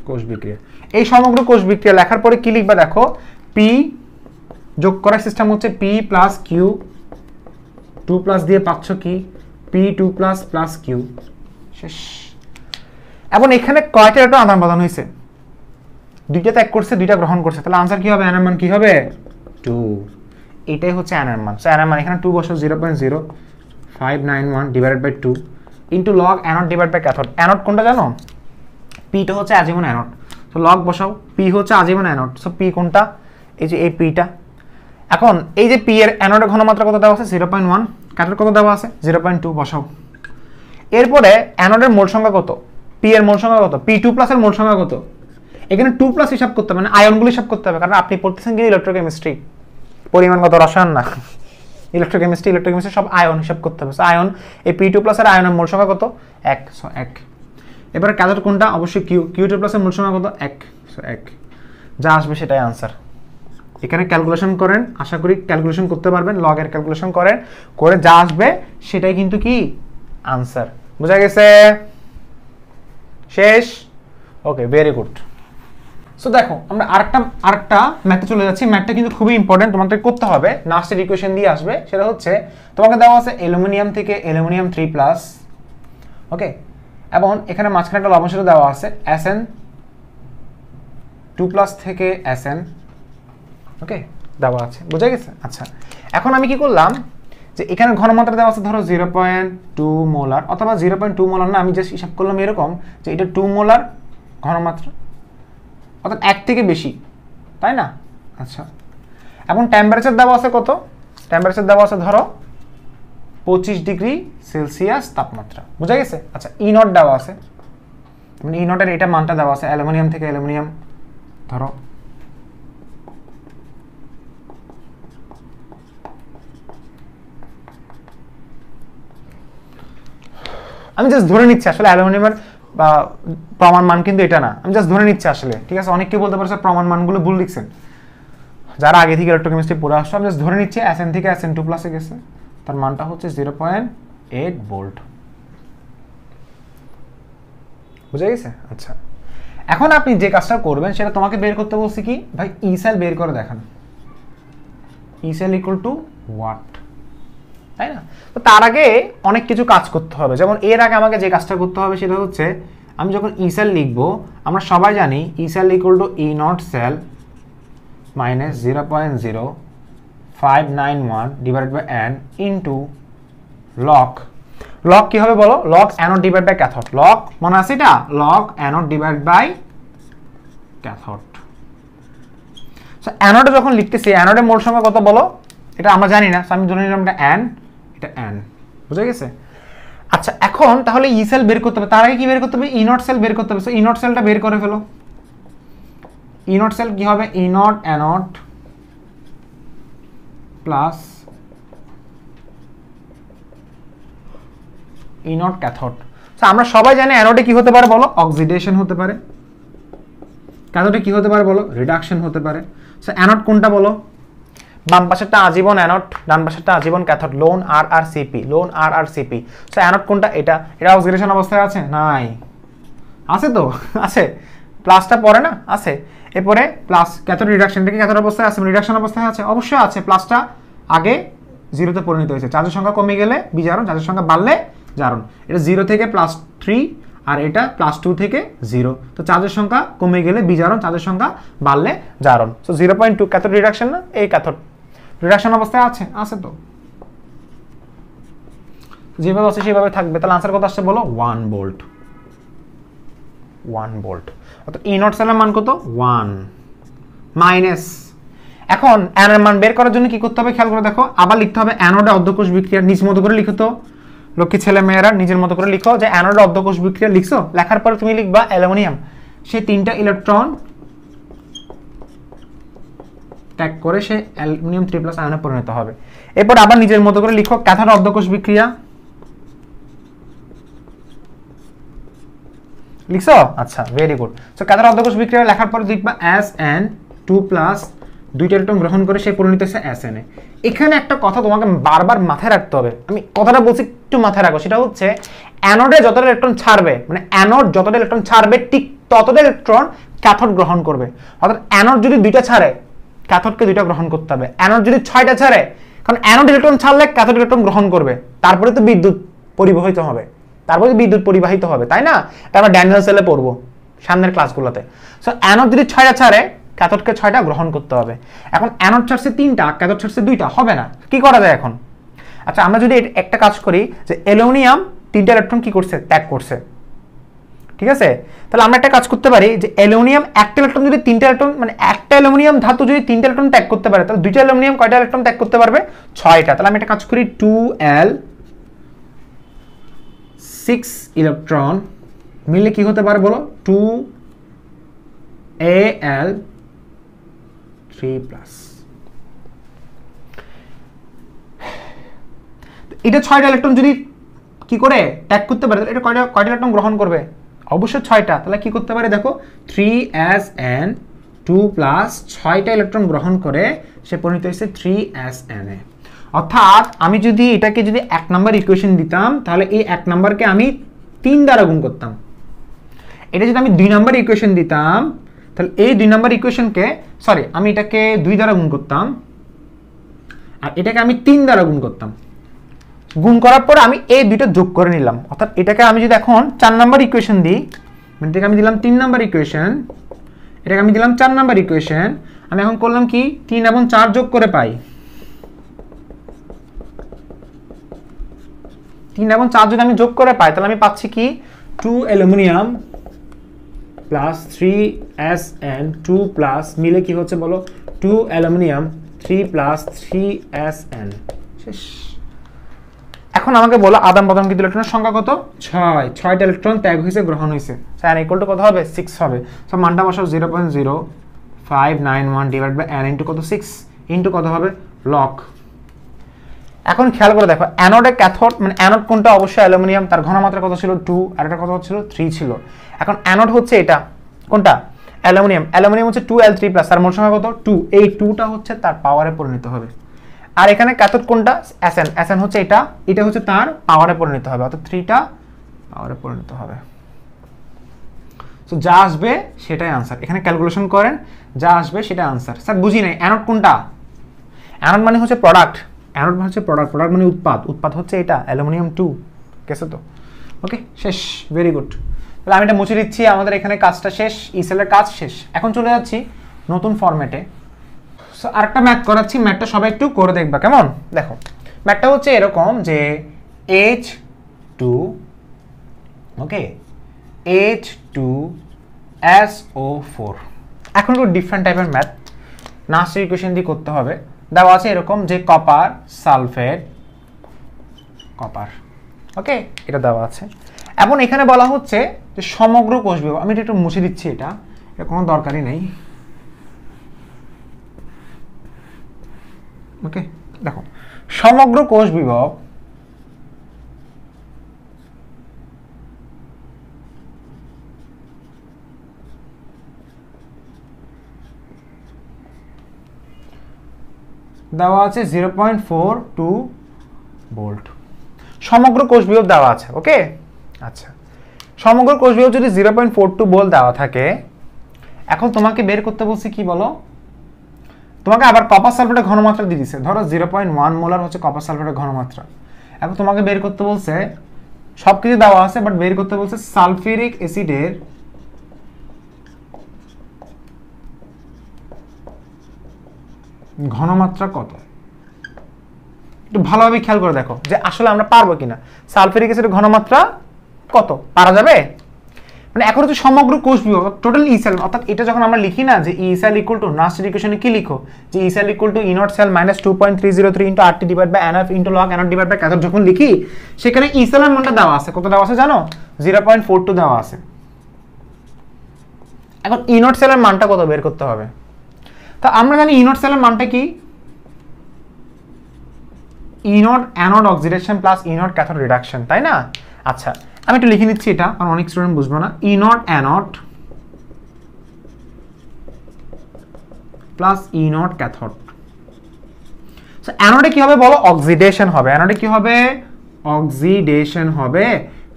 কোষ বিক্রিয়া। এই সমগ্র কোষ বিক্রিয়া লেখার পরে কি লিখবা দেখো, পি যোগ করার সিস্টেম হচ্ছে P প্লাস কিউ, 2 প্লাস দিয়ে পাচ্ছ কি P2 প্লাস প্লাস কিউ, শেষ। এবং এখানে কয়টা ইলেকট্রন আদান প্রদান হয়েছে, দুইটা ত্যাগ করছে, দুইটা গ্রহণ করছে, তাহলে आंसर কি হবে, এর মান কি হবে 2। এটাই হচ্ছে এর মান। সো এর মান এখানে 2 বসাও, 0.0591 divided by 2 into log anode divide by cathode. Anode কোনটা জানো, পিটা হচ্ছে আজীবন অ্যানোড। সো লগ বসাও, পি হচ্ছে আজীবন অ্যানোড, সো পি কোনটা, এই যে এই পিটা। এখন এই যে পি এর অ্যানোডের ঘনমাত্রা কত দেওয়া আছে 0.1, ক্যাথোড কত দেওয়া আছে 0.2, বসাও। এরপরে অ্যানোডের মোল সংখ্যা কত, পি এর মোল সংখ্যা কত, P2 প্লাস এর মোল সংখ্যা কত, এখানে 2 প্লাস হিসাব করতে হবে, মানে আয়নগুলো হিসাব করতে হবে, কারণ আপনি পড়তেছেন কি ইলেকট্রোকেমিস্ট্রি, পরিমাণগত রসায়ন না, ইলেকট্রোকেমিস্ট্রি সব আয়ন হিসাব করতে হবে। আয়ন এই P2 প্লাস এর আয়নের মোল সংখ্যা কত 1, সো 1। এবারে ক্যাথোড কোনটা, অবশ্যই Q2 প্লাস এর মোল সংখ্যা কত 1, সো 1। যা আসবে সেটাই आंसर। এখানে ক্যালকুলেশন করেন, আশা করি ক্যালকুলেশন করতে পারবেন, লগ এর ক্যালকুলেশন করেন, করে যা আসবে সেটাই কিন্তু কি आंसर। বুঝা গেছে, শেষ। ওকে, ভেরি গুড। সো দেখো আমরা আরেকটা ম্যাথে চলে যাচ্ছি। ম্যাথটা কিন্তু খুবই ইম্পর্টেন্ট, তোমাদের করতে হবে, নাস্টের ইকুয়েশন দিয়ে আসবে। সেটা হচ্ছে তোমাকে দেওয়া আছে অ্যালুমিনিয়াম থেকে অ্যালুমিনিয়াম 3+, ওকে, এবং এখানে মাঝখানে একটা লবণ সেতু দেওয়া আছে Sn2+ থেকে Sn, ওকে, দেওয়া আছে, বুঝা গেছে। আচ্ছা এখন আমি কি করলাম, যে এখানে ঘনমাত্রা দেওয়া আছে ধরো 0.2 মোলার, অথবা 0.2 মোলার না, আমি জাস্ট হিসাব করলাম এরকম যে এটা 2 মোলার ঘনমাত্রা, অর্থাৎ 1 থেকে বেশি, তাই না? আচ্ছা, এবং টেম্পারেচার দেওয়া আছে কত, টেম্পারেচার দেওয়া আছে ধরো 25 ডিগ্রি সেলসিয়াস তাপমাত্রা, বুঝা গেছে। আচ্ছা ই নট দেওয়া আছে, মানে ই নটের এটা মানটা দেওয়া আছে, অ্যালুমিনিয়াম থেকে অ্যালুমিনিয়াম ধরো আমি জাস্ট ধরে নিচ্ছি, আসলে অ্যালুমিনিয়ামের প্রমাণ মান কিন্তু এটা না, আমি জাস্ট ধরে নিচ্ছি আসলে, ঠিক আছে। অনেকে বলতে পারে স্যার প্রমাণ মানগুলো ভুল লিখছেন, যারা আগে থেকে ইলেকট্রোকেমিস্ট্রি পড়ে আসছো। আমি জাস্ট ধরে নিচ্ছি Sn থেকে Sn2+ গেছে, তার মানটা হচ্ছে 0.8 ভোল্ট, বুঝা গেছে? আচ্ছা, এখন আপনি যে কাজটা করবেন সেটা তোমাকে বের করতে বলছি কি ভাই, ই সেল বের করে দেখান। ই সেল ইকুয়াল টু হোয়াট, তাই না? তো তার আগে অনেক কিছু কাজ করতে হবে। যেমন এর আগে আমাকে যে কাজটা করতে হবে সেটা হচ্ছে, আমি যখন ই সেল লিখবো, আমরা সবাই জানি E cell equal to E naught cell minus 0.0591 divided by n into log. Log কি হবে বলো? Log anode divide by cathode. Log মনে আছে এটা? Log anode divide by cathode. So অ্যানোডে যখন লিখতেছি, অ্যানোডের মোল সংখ্যা কত বলো? এটা আমরা জানি না, সো আমি ধরে নিলাম এটা এন, এটা এন। বুঝা গেছে? আচ্ছা, এখন তাহলে ই সেল বের করতে হবে। তার আগে কি বের করতে হবে? ই নট সেল বের করতে হবে। সো ই নট সেলটা বের করে ফেলো। ই নট সেল কি হবে? E naught anode plus E naught cathode. So আমরা সবাই জানি অ্যানোডে কি হতে পারে বলো? অক্সিডেশন হতে পারে। ক্যাথোডে কি হতে পারে বলো? রিডাকশন হতে পারে। সো অ্যানোড কোনটা বলো? বাম পাশেরটা আজীবন অ্যানোড, ডান পাশেরটা আজীবন ক্যাথোড। লোন আর আর সিপি, লোন আর আর সিপি। সো অ্যানোড কোনটা? এটা। এটা অক্সিডেশন অবস্থায় আছে? নাই। আছে তো? আছে। প্লাসটা পরে না? আছে। এরপরে প্লাস ক্যাথোড রিডাকশন, এটা কি ক্যাথোড অবস্থায় আছে? রিডাকশন অবস্থায় আছে? অবশ্যই আছে। প্লাসটা আগে জিরোতে পরিণত হয়েছে। চার্জের সংখ্যা কমে গেলে বিজারণ, চার্জের সংখ্যা বাড়লে জারণ। এটা 0 থেকে +3 আর এটা +2 থেকে 0। তো চার্জের সংখ্যা কমে গেলে বিজারণ, চার্জের সংখ্যা বাড়লে জারণ। সো 0.2 ক্যাথোড রিডাকশন না? এই ক্যাথোড রিডাকশন অবস্থায় আছে? আছে তো। যেভাবে আছে সেভাবে থাকবে। তাহলে আনসার কত আসছে বলো? 1 ভোল্ট। 1 ভোল্ট। অর্থাৎ ই নট সেলের মান কত? 1 মাইনাস। এখন এন এর মান বের করার জন্য কি করতে হবে খেয়াল করে দেখো। আবার লিখতে হবে অ্যানোডে অর্ধকোষ বিক্রিয়া। নিজ মতো করে লিখো তো লক্ষ্মী ছেলে মেয়েরা, নিজের মতো করে লিখো যে অ্যানোডে অর্ধকোষ বিক্রিয়া লিখছো। লেখার পরে তুমি লিখবা অ্যালুমিনিয়াম সে 3টা ইলেকট্রন ত্যাগ করে সে অ্যালুমিনিয়াম 3+ আয়নে পরিণত হবে। এরপর আবার নিজের মতো করে লিখো ক্যাথোড অর্ধকোষ বিক্রিয়া। লিখছো? আচ্ছা, ভেরি গুড। সো ক্যাথোড অর্ধকোষ বিক্রিয়া লেখার পরে লিখবা Sn2+, 2টা ইলেকট্রন গ্রহণ করে সে পরিণত হচ্ছে Sn এ। এখানে একটা কথা তোমাকে বারবার মাথায় রাখতে হবে, আমি কথাটা বলছি একটু মাথায় রাখো। সেটা হচ্ছে অ্যানোডে যতটা ইলেকট্রন ছাড়বে, মানে অ্যানোড যতটা ইলেকট্রন ছাড়বে ঠিক ততটা ইলেকট্রন ক্যাথোড গ্রহণ করবে। অর্থাৎ অ্যানোড যদি 2টা ছাড়ে, ক্যাথোডকে 2টা গ্রহণ করতে হবে। অ্যানোড যদি 6টা ছাড়ে, কারণ অ্যানোড ইলেকট্রন ছাড়লে ক্যাথোড ইলেকট্রন গ্রহণ করবে, তারপরে তো বিদ্যুৎ পরিবাহিত হবে, তাই না? এটা আমরা ড্যানিয়েল সেলে পড়বো সামনের ক্লাসগুলোতে। সো অ্যানোড যদি 6টা ছাড়ে, ক্যাথোডকে 6টা গ্রহণ করতে হবে। এখন অ্যানোড ছাড়ছে 3টা, ক্যাথোড ছাড়ছে 2টা, হবে না। কি করা যায় এখন? আচ্ছা, আমরা যদি একটা কাজ করি যে অ্যালুমিনিয়াম 3টা ইলেকট্রন কি করছে? ত্যাগ করছে। ঠিক আছে? তাহলে আমরা একটা কাজ করতে পারি যে অ্যালুমিনিয়াম একটা ইলেকট্রন যদি 3টা ইলেকট্রন, মানে একটা অ্যালুমিনিয়াম ধাতু যদি 3টা ইলেকট্রন ত্যাগ করতে পারে, তাহলে 2টা অ্যালুমিনিয়াম কয়টা ইলেকট্রন ত্যাগ করতে পারবে? 6টা। তাহলে আমি একটা কাজ করি 2l6 ইলেকট্রন মিললে কি হতে পারে বলো? 2al3+। এটা 6টা ইলেকট্রন যদি কি করে ত্যাগ করতে পারে, এটা কয়টা ইলেকট্রন গ্রহণ করবে? অবশ্যই 6টা। তাহলে কি করতে পারে দেখো, 3Sn2+, 6টা ইলেকট্রন গ্রহণ করে সে পরিণত হয়েছে 3Sn এ। অর্থাৎ আমি যদি এটাকে যদি 1 নাম্বার ইকুয়েশন দিতাম, তাহলে এই 1 নাম্বারকে আমি 3 দ্বারা গুণ করতাম। এটা যদি আমি 2 নাম্বার ইকুয়েশন দিতাম, তাহলে এই 2 নাম্বার ইকুয়েশনকে, সরি, আমি এটাকে 2 দ্বারা গুণ করতাম আর এটাকে আমি 3 দ্বারা গুণ করতাম। গুণ করার পর আমি এই দুইটা যোগ করে নিলাম। অর্থাৎ এটাকে আমি যদি এখন 4 নাম্বার ইকুয়েশন দিই, মানে এটাকে আমি দিলাম 3 নাম্বার ইকুয়েশন, এটাকে আমি দিলাম 4 নাম্বার ইকুয়েশন। আমি এখন করলাম কি, 3 এবং 4 যোগ করে পাই, 3 এবং 4 যদি আমি যোগ করে পাই, তাহলে আমি পাচ্ছি কি 2 অ্যালুমিনিয়াম প্লাস 3Sn2+ মিলে কি হচ্ছে বলো? 2 অ্যালুমিনিয়াম 3+ 3Sn। শেষ। এখন আমাকে বলো আদান প্রদান কিন্তু ইলেকট্রনের সংখ্যা কত? 6টা ইলেকট্রন ত্যাগ হয়েছে, গ্রহণ হয়েছে। n ইকুয়াল টু কত হবে? 6 হবে। সো মানটা বসাও 0.0591 ডিভাইড বাই n ইনটু কত? 6 ইনটু কত হবে? লগ। এখন খেয়াল করে দেখো, অ্যানোডে ক্যাথোড, মানে অ্যানোড কোনটা? অবশ্যই অ্যালুমিনিয়াম। তার ঘনমাত্রা কত ছিল? 2, আর এটা কত ছিল? 3 ছিল। এখন অ্যানোড হচ্ছে এটা, কোনটা? অ্যালুমিনিয়াম। অ্যালুমিনিয়াম হচ্ছে 2l3+, তার মোল সংখ্যা কত? 2। এই 2টা হচ্ছে তার পাওয়ারে পরিণত হবে। আর এখানে ক্যাথোড কোনটা? Sn। Sn হচ্ছে এটা, এটা হচ্ছে তার পাওয়ারে পরিণত হবে, অর্থাৎ 3টা পাওয়ারে পরিণত হবে। সো যা আসবে সেটাই আনসার, এখানে ক্যালকুলেশন করেন, যা আসবে সেটা আনসার। স্যার বুঝি নাই, অ্যানোড কোনটা? অ্যানোড মানে হচ্ছে প্রোডাক্ট, অ্যানোড মানে হচ্ছে প্রোডাক্ট, প্রোডাক্ট মানে উৎপাদ, উৎপাদ হচ্ছে এটা অ্যালুমিনিয়াম 2, গেছে তো? ওকে, শেষ, ভেরি গুড। তাহলে আমি এটা মুছে দিচ্ছি, আমাদের এখানে কাজটা শেষ, ই সেলের কাজ শেষ। এখন চলে যাচ্ছি নতুন ফরম্যাটে। সো আরেকটা ম্যাথ করাচ্ছি, ম্যাথটা সবাই একটু করে দেখবা কেমন। দেখো ম্যাথটা হচ্ছে এরকম যে H2, ওকে, H2SO4। এখন একটু ডিফারেন্ট টাইপের ম্যাথ, নাস্টের ইকুয়েশন দিয়ে করতে হবে। দেওয়া আছে এরকম যে কপার সালফেট, কপার, ওকে, এটা দেওয়া আছে। এবং এখানে বলা হচ্ছে যে সমগ্র কোষ বিভব, আমি এটা একটু মুছে দিচ্ছি, এটা কোনো দরকারই নেই। ওকে, দেখো সমগ্র কোষ বিভব দেওয়া আছে 0.42 ভোল্ট, সমগ্র কোষ বিভব দেওয়া আছে। ওকে, আচ্ছা, সমগ্র কোষ বিভব যদি 0.42 ভোল্ট দেওয়া থাকে, এখন তোমাকে বের করতে বলছি কি বলো, তোমাকে আবার কপার সালফেটের ঘনমাত্রা দিয়ে দিছে, ধরো 0.1 মোলার হচ্ছে কপার সালফেটের ঘনমাত্রা। এখন তোমাকে বের করতে বলছে, সবকিছু দেওয়া আছে বাট বের করতে বলছে সালফিউরিক অ্যাসিডের ঘনমাত্রা কত। একটু ভালোভাবে খেয়াল করে দেখো যে আসলে আমরা পারবো কিনা। সালফিউরিক অ্যাসিডের ঘনমাত্রা কত, পারা যাবে? মানে এখন হচ্ছে সমগ্র কোষ বিভব, টোটাল ই সেল, অর্থাৎ এটা যখন আমরা লিখি না যে ই সেল ইকুয়াল টু, নাস্টের ইকুয়েশনে কি লিখো যে E cell equal to E naught cell minus 2.303 into RT divide by NF into log NF divide by cathode, যখন লিখি সেখানে ই সেলের মানটা দেওয়া আছে, কত দেওয়া আছে জানো? 0.42 দেওয়া আছে। এখন ই নট সেলের মানটা কত বের করতে হবে। তো আমরা জানি ই নট সেলের মানটা কি, E naught anode oxidation plus E naught cathode reduction, তাই না? আচ্ছা, আমি একটু লিখে নিচ্ছি এটা, কারণ অনেক স্টুডেন্ট বুঝবো না। E naught anode plus E naught cathode. So অ্যানোডে কি হবে বলো? অক্সিডেশন হবে। অ্যানোডে কি হবে? অক্সিডেশন হবে।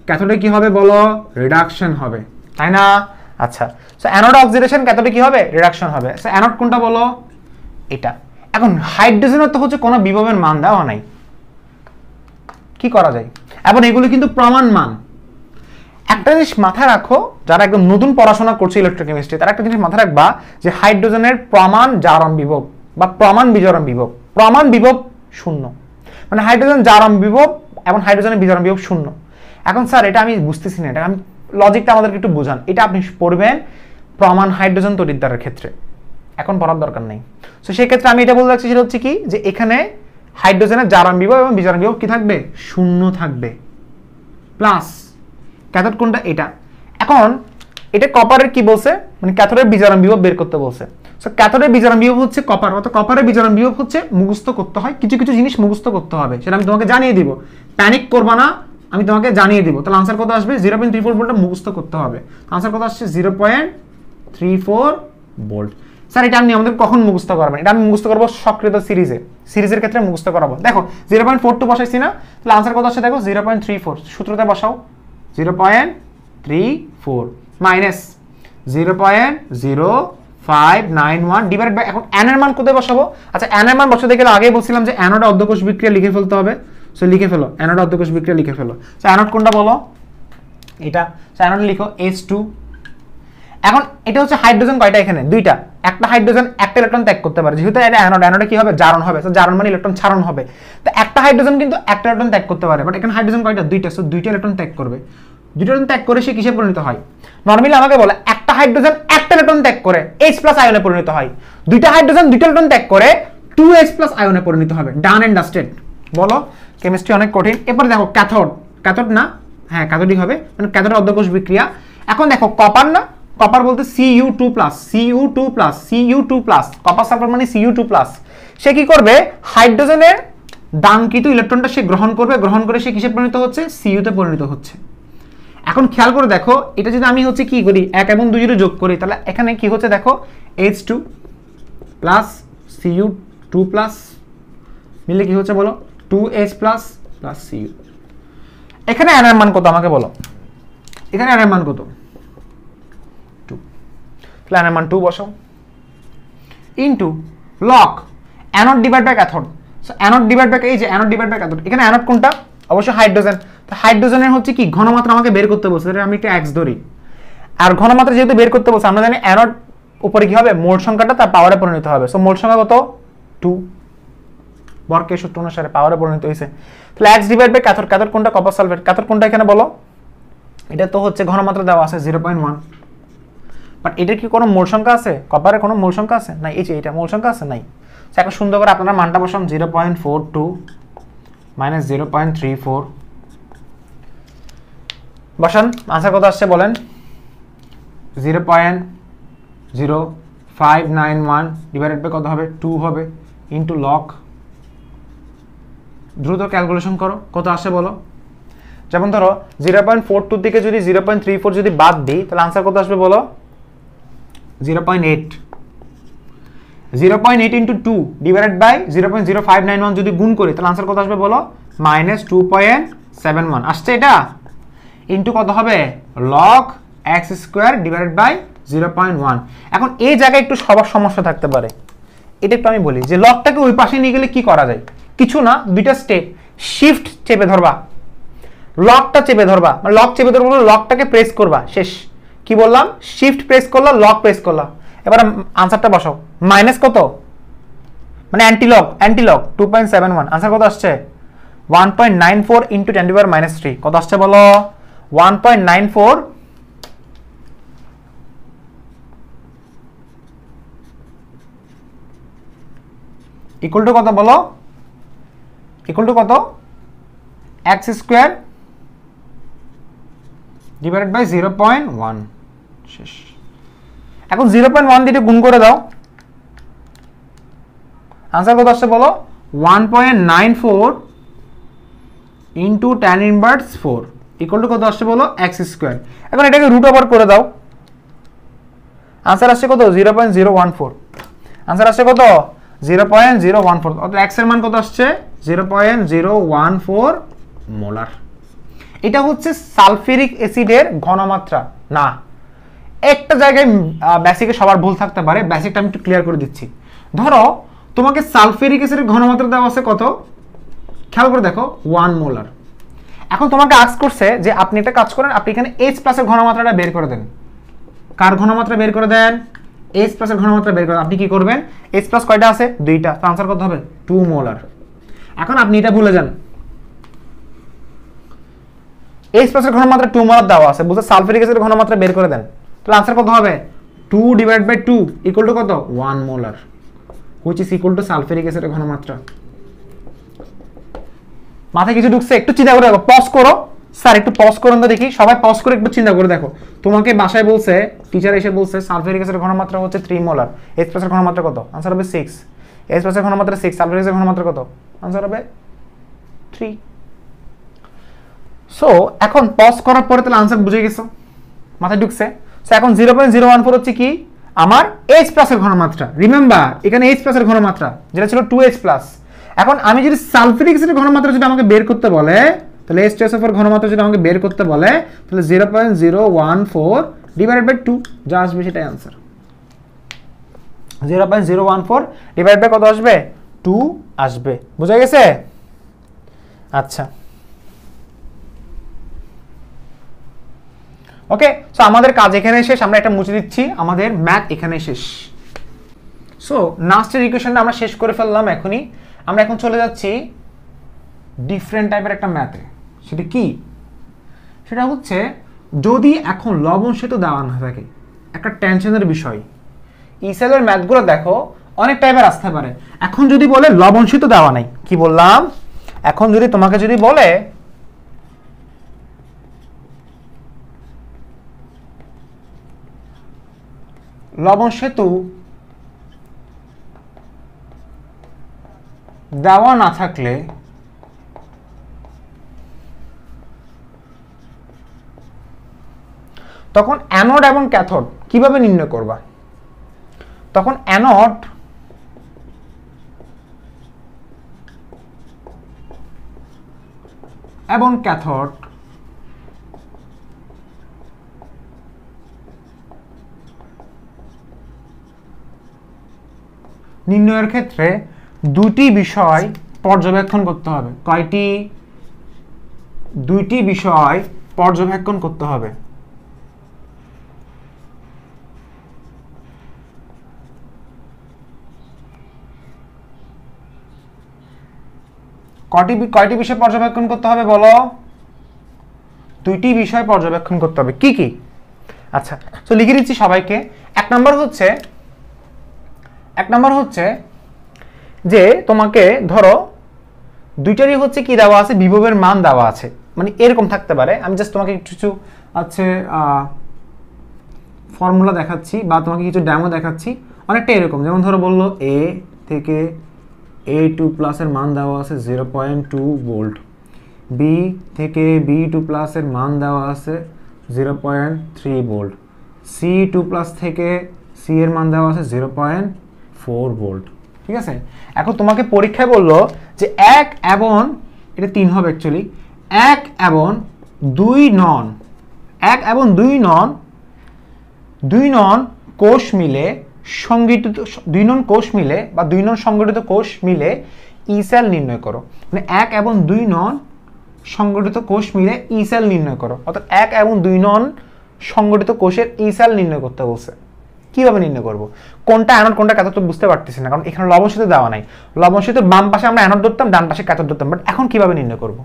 ক্যাথোডে কি হবে বলো? রিডাকশন হবে, তাই না? আচ্ছা, সো অ্যানোড অক্সিডেশন, ক্যাথোডে কি হবে? রিডাকশন হবে। সো অ্যানোড কোনটা বলো? এটা। এখন হাইড্রোজেনের তো হচ্ছে কোনো বিভবের মান দেওয়া নাই, কি করা যায়? এবং এগুলো কিন্তু প্রমাণ মান। একটা জিনিস মাথায় রাখো, যারা একদম নতুন পড়াশোনা করছে ইলেকট্রোকেমিস্ট্রি, তারা একটা জিনিস মাথায় রাখবা যে হাইড্রোজেনের প্রমাণ জারণ বিভব বা প্রমাণ বিজারণ বিভব, প্রমাণ বিভব শূন্য, মানে হাইড্রোজেন জারণ বিভব এবং হাইড্রোজেনের বিজারণ বিভব শূন্য। এখন স্যার এটা আমি বুঝতেছি না, এটা আমি লজিকটা আমাদেরকে একটু বোঝান। এটা আপনি পড়বেন প্রমাণ হাইড্রোজেন তড়িৎদ্বারের ক্ষেত্রে, এখন পড়ার দরকার নেই। সো সেই ক্ষেত্রে আমি এটা বলতে চাচ্ছি, সেটা হচ্ছে কি যে এখানে হাইড্রোজেনের জারণ বিভব এবং বিজারণ বিভব কি থাকবে? শূন্য থাকবে। প্লাস ক্যাথোড কোনটা? এটা। এখন এটা কপারের কি বলছে, মানে ক্যাথোডের বিজারণ বিভব বের করতে বলছে। সো ক্যাথোডের বিজারণ বিভব হচ্ছে কপার, অর্থাৎ কপারের বিজারণ বিভব হচ্ছে মুখস্থ করতে হয়, কিছু কিছু জিনিস মুখস্থ করতে হবে, সেটা আমি তোমাকে জানিয়ে দিব। প্যানিক করবা না, আমি তোমাকে জানিয়ে দিব। তাহলে আনসার কত আসবে? 0.34 ভোল্টটা মুখস্থ করতে হবে। আনসার কত আসছে? 0.34 ভোল্ট। স্যার এটা আপনি আমাদের কখন মুখস্থ করবেন? এটা আমি মুখস্থ করবো সক্রিয়তা সিরিজের ক্ষেত্রে মুখস্থ করাবো। দেখো 0.42 বসাইছি না, তাহলে আনসার কত আসছে দেখো 0.34, সূত্রতে বসাও 0.34 মাইনাস 0.0591 ডিভাইড বাই, এখন n এর মান কোথায় বসাবো? আচ্ছা n এর মান বসাতে গেলে আগেই বলছিলাম যে অ্যানোড অর্ধকোষ বিক্রিয়া লিখে ফেলতে হবে। সো লিখে ফেলো, অ্যানোড অর্ধকোষ বিক্রিয়া লিখে ফেলো। সো অ্যানোড কোনটা বলো? এটা। সো অ্যানোড লিখো H2। এখন এটা হচ্ছে হাইড্রোজেন কয়টা? এখানে দুইটা। একটা হাইড্রোজেন একটা ইলেকট্রন ত্যাগ করতে পারে, যেহেতু এটা অ্যানোড, অ্যানোডে কি হবে? জারণ হবে। তো জারণ মানে ইলেকট্রন ছাড়ন হবে। তো একটা হাইড্রোজেন কিন্তু একটা ইলেকট্রন ত্যাগ করতে পারে, বাট এখানে হাইড্রোজেন কয়টা? দুইটা। সো দুইটা ইলেকট্রন ত্যাগ করবে। দুইটা ইলেকট্রন ত্যাগ করে সে কিসে পরিণত হয়? নরমালি আমাকে বলে একটা হাইড্রোজেন একটা ইলেকট্রন ত্যাগ করে H+ আয়নে পরিণত হয়। দুইটা হাইড্রোজেন দুইটা ইলেকট্রন ত্যাগ করে 2H+ আয়নে পরিণত হবে। Done and dusted. বলো, কেমিস্ট্রি অনেক কঠিন। এরপর দেখো ক্যাথোড, ক্যাথোড না, হ্যাঁ ক্যাথোডই হবে, মানে ক্যাথোড অর্ধকোষ বিক্রিয়া। এখন দেখো কপার না, কপার বলতে Cu2+, কপার সালফার মানে Cu2+। সে কি করবে? হাইড্রোজেনের দাঙ্কিত ইলেকট্রনটা সে গ্রহণ করবে, গ্রহণ করে সে কিসে পরিণত হচ্ছে? Cu তে পরিণত হচ্ছে। এখন খেয়াল করে দেখো, এটা যদি আমি হচ্ছে কি করি 1 এবং 2 যদি যোগ করি, তাহলে এখানে কি হচ্ছে দেখো H2 প্লাস Cu2 প্লাস মিলে কি হচ্ছে বলো? 2H plus plus Cu। এখানে n এর মান কত আমাকে বলো? এখানে n এর মান কত? তাহলে n এর মান 2 বসাও into log anode divide by cathode. So anode divide by এই যে অ্যানোড ডিভাইড বাই ক্যাথোড, এখানে অ্যানোড কোনটা? অবশ্যই হাইড্রোজেন। তো হাইড্রোজেনের হচ্ছে কি ঘনমাত্রা আমাকে বের করতে বলছে, তাহলে আমি একটা x ধরি। আর ঘনমাত্রা যেহেতু বের করতে বলছে, আমরা জানি অ্যানোড উপরে কি হবে, মোল সংখ্যাটা তার পাওয়ারে পরিণত হবে। সো মোল সংখ্যা কত? 2, বর্গের সূত্র অনুসারে পাওয়ারে পরিণত হয়েছে। তাহলে x divide by cathode, cathode কোনটা? Copper sulphate. ক্যাথোড কোনটা এখানে বলো? এটা তো হচ্ছে ঘনমাত্রা দেওয়া আছে 0.1, বাট এটার কি কোনো মোল সংখ্যা আছে? কপারের কোনো মোল সংখ্যা আছে? নাই। এই যে এটা মোল সংখ্যা আছে? নাই। এখন সুন্দর করে আপনারা মানটা বসান, 0.42 মাইনাস 0.34 বসান। আনসার কত আসছে বলেন? 0.0591 ডিভাইডেড বাই কত হবে? 2 হবে ইন্টু লগ। দ্রুত ক্যালকুলেশন করো, কত আসে বলো? যেমন ধরো 0.42 থেকে যদি 0.34 যদি বাদ দিই, তাহলে আনসার কত আসবে বলো? 0.8। 0.8 ইন্টু 2 ডিভাইডেড বাই 0.0591 যদি গুণ করি, তাহলে আনসার কত আসবে বলো? মাইনাস 2.71 আসছে এটা। ইন্টু কত হবে? Log X square divided by 0.1। এখন এই জায়গায় একটু সবার সমস্যা থাকতে পারে, এটা একটু আমি বলি যে লগটাকে ওই পাশে নিয়ে গেলে কি করা যায়? কিছু না, দুইটা স্টেপ। শিফট চেপে ধরবা, লকটা চেপে ধরবা, মানে লক চেপে ধরবো, লকটাকে প্রেস করবা, শেষ। কি বললাম? শিফট প্রেস করলা, লক প্রেস করলা। এবার আনসারটা বসাও। মাইনাস কত? মানে অ্যান্টিলগ, অ্যান্টিলগ 2.71। আনসার কত আসছে? 1.94 ইন্টু 10 টু দি পাওয়ার -3। কত আসছে বলো? 1.94 ইকুয়াল টু কত বলো? ইকুয়াল টু কত? এক্স স্কোয়ার ডিভাইডেড বাই 0.1 শেষ। এখন 0.1 দিয়ে গুণ করে দাও, আনসার কত আসছে বলো? 1.94 into tan inverse 4 equal to কত আসছে বলো? X square. এখন এটাকে রুট ওভার করে দাও, আনসার আসছে কত? 0.014। আনসার আসছে কত? 0.014। অর্থাৎ এক্স এর মান কত আসছে? 0.014 মোলার। এটা হচ্ছে সালফিউরিক অ্যাসিডের ঘনমাত্রা না। একটা জায়গায় বেসিকে সবার ভুল থাকতে পারে, বেসিকটা আমি একটু ক্লিয়ার করে দিচ্ছি। ধরো তোমাকে সালফিউরিক অ্যাসিডের ঘনমাত্রা দেওয়া আছে কত? খেয়াল করে দেখো, 1 মোলার। এখন তোমাকে আস্ক করছে যে আপনি একটা কাজ করেন, আপনি এখানে H+ এর ঘনমাত্রাটা বের করে দেন। কার ঘনমাত্রা বের করে দেন? H+ এর ঘনমাত্রা বের করেন। আপনি কি করবেন? H+ কয়টা আছে? 2টা। তো আনসার কত হবে? 2 মোলার। এখন আপনি এটা ভুলে যান, H+ এর ঘনমাত্রা 2 মোলার দেওয়া আছে, বুঝে সালফিউরিক অ্যাসিডের ঘনমাত্রা বের করে দেন। তাহলে আনসার কত হবে? 2 ডিভাইড বাই 2 ইকুয়াল টু কত? 1 molar, which is equal to sulphuric অ্যাসিডের ঘনমাত্রা। মাথায় কিছু ঢুকছে? একটু চিন্তা করে দেখো, পজ করো। স্যার একটু পজ করুন তো দেখি, সবাই পজ করে একটু চিন্তা করে দেখো। তোমাকে বাসায় বলছে, টিচার এসে বলছে সালফিউরিক অ্যাসিডের ঘনমাত্রা হচ্ছে 3 মোলার, H+ এর ঘনমাত্রা কত? আনসার হবে 6। H+ এর ঘনমাত্রা 6, সালফিউরিক অ্যাসিডের ঘনমাত্রা কত? আনসার হবে 3। সো এখন পজ করার পরে তাহলে আনসার বুঝে গেছো, মাথায় ঢুকছে। সো এখন 0.014 হচ্ছে কি? আমার H+ এর ঘনমাত্রা। রিমেম্বার এখানে H+ এর ঘনমাত্রা যেটা ছিল 2H+। এখন আমি যদি সালফিউরিক অ্যাসিডের ঘনমাত্রা যদি আমাকে বের করতে বলে, তাহলে H2SO4 ঘনমাত্রা যদি আমাকে বের করতে বলে, তাহলে 0.014 ডিভাইডেড বাই 2 যা আসবে সেটাই आंसर। 0.014 ডিভাইড বাই কত আসবে? 2 আসবে। বুঝা গেছে? আচ্ছা, ওকে। সো আমাদের কাজ এখানে শেষ, আমরা এটা মুছে দিচ্ছি, আমাদের ম্যাথ এখানে শেষ। সো নাস্টের ইকুয়েশনটা আমরা শেষ করে ফেললাম। এখনই আমরা এখন চলে যাচ্ছি ডিফারেন্ট টাইপের একটা ম্যাথে। সেটা কি? সেটা হচ্ছে যদি এখন লবণ সেতু দেওয়া না থাকে, একটা টেনশনের বিষয়। ইসেলের ম্যাথগুলো দেখো অনেক টাইপের আসতে পারে। এখন যদি বলে লবণ সেতু দেওয়া নাই, কি বললাম? এখন যদি তোমাকে যদি বলে লবণ সেতু দেওয়া না থাকলে তখন অ্যানোড এবং ক্যাথোড কিভাবে নির্ণয় করবা? তখন অ্যানোড এবং ক্যাথোড নির্ণয়ের ক্ষেত্রে দুটি বিষয় পর্যবেক্ষণ করতে হবে। কয়টি? দুইটি বিষয় পর্যবেক্ষণ করতে হবে। কয়টি বিষয় পর্যবেক্ষণ করতে হবে বলো? দুইটি বিষয় পর্যবেক্ষণ করতে হবে। কি কি? আচ্ছা, তো লিখে দিচ্ছি সবাইকে। এক নম্বর হচ্ছে যে তোমাকে ধরো দুইটারই হচ্ছে কি দেওয়া আছে, বিভবের মান দেওয়া আছে। মানে এরকম থাকতে পারে, আমি জাস্ট তোমাকে কিছু আছে ফর্মুলা দেখাচ্ছি বা তোমাকে কিছু ডেমো দেখাচ্ছি। অনেকটা এরকম, যেমন ধরো বললো এ থেকে A2 প্লাসের মান দেওয়া আছে 0.2 ভোল্ট, বি থেকে B2 প্লাসের মান দেওয়া আছে 0.3 ভোল্ট, C2 প্লাস থেকে সি এর মান দেওয়া আছে 0.4 ভোল্ট। ঠিক আছে, এখন তোমাকে পরীক্ষায় বললো যে 1 এবং এটা 3 হবে অ্যাকচুয়ালি, 1 এবং 2 নন কোষ মিলে সংগঠিত, 2 নন কোষ মিলে বা 2 নন সংগঠিত কোষ মিলে ই সেল নির্ণয় করো। মানে 1 এবং 2 নন সংগঠিত কোষ মিলে ই সেল নির্ণয় করো। অর্থাৎ 1 এবং 2 নন সংগঠিত কোষের ই সেল নির্ণয় করতে বলছে। কিভাবে নির্ণয় করব? কোনটা অ্যানোড কোনটা ক্যাথোড তো বুঝতে পারতেছি না, কারণ এখানে লবণ সেতু দেওয়া নাই। লবণ সেতুর বাম পাশে আমরা অ্যানোড ধরতাম, ডান পাশে ক্যাথোড ধরতাম, বাট এখন কিভাবে নির্ণয় করব?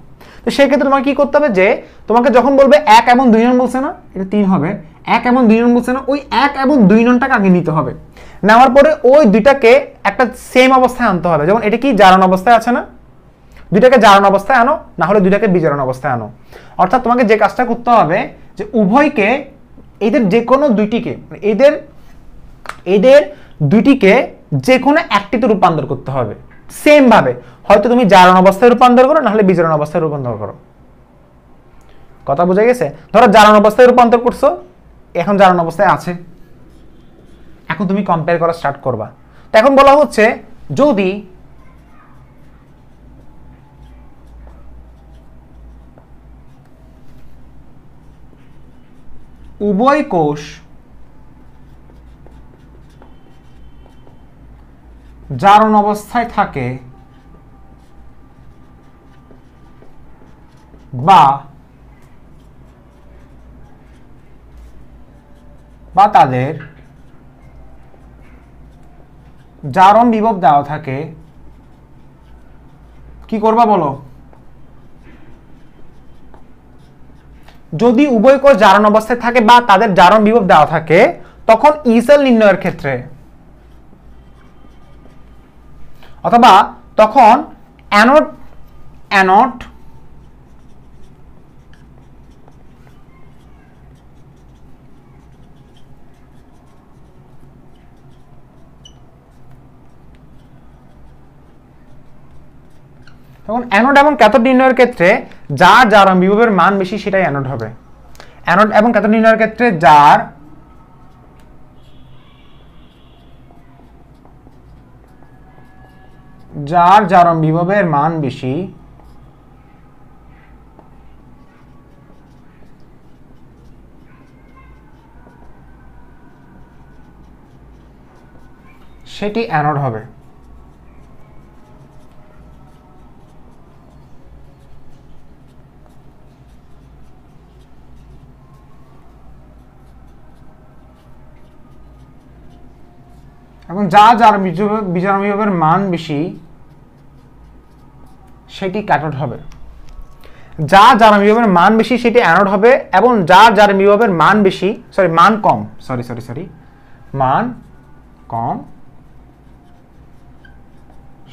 তো সেই ক্ষেত্রে তোমাকে কি করতে হবে, যে তোমাকে যখন বলবে 1 এবং 2 নন বলছে না, এটা 3 হবে, 1 এবং 2 নন বলছে না, ওই 1 এবং 2 ননটাকে আগে নিতে হবে। নেওয়ার পরে ওই দুইটাকে একটা সেম অবস্থায় আনতে হবে। যেমন এটা কি জারণ অবস্থায় আছে না, দুইটাকে জারণ অবস্থায় আনো, না হলে দুইটাকে বিজারণ অবস্থায় আনো। অর্থাৎ তোমাকে যে কাজটা করতে হবে যে উভয়কে, এদের যে কোনো দুইটিকে, এদের দুইটিকে যে কোনো একটিতে রূপান্তর করতে হবে সেম ভাবে। হয়তো তুমি জারণ অবস্থায় রূপান্তর করো, না হলে বিজারণ অবস্থায় রূপান্তর করো। কথা বোঝা গেছে? ধরো জারণ অবস্থায় রূপান্তর করছো, এখন জারণ অবস্থায় আছে, এখন তুমি কম্পেয়ার করা স্টার্ট করবা। তো এখন বলা হচ্ছে যদি উভয় কোষ জারণ অবস্থায় থাকে বা তাদের জারণ বিভব দেওয়া থাকে, কি করবা বলো? যদি উভয় কোষ জারণ অবস্থায় থাকে বা তাদের জারণ বিভব দেওয়া থাকে, তখন ই সেল নির্ণয়ের ক্ষেত্রে অথবা তখন অ্যানোড তখন অ্যানোড এবং ক্যাথোড নির্ণয়ের ক্ষেত্রে যার জারণ বিভবের মান বেশি সেটাই অ্যানোড হবে। অ্যানোড এবং ক্যাথোড নির্ণয়ের ক্ষেত্রে যার জারণ বিভবের মান বেশি সেটি অ্যানোড হবে। এখন যার বিজারণ বিভবের মান বেশি সেটি ক্যাথোড হবে। যার জারণ বিভবের মান বেশি সেটি অ্যানোড হবে, এবং যার জারণ বিভবের মান বেশি মান কম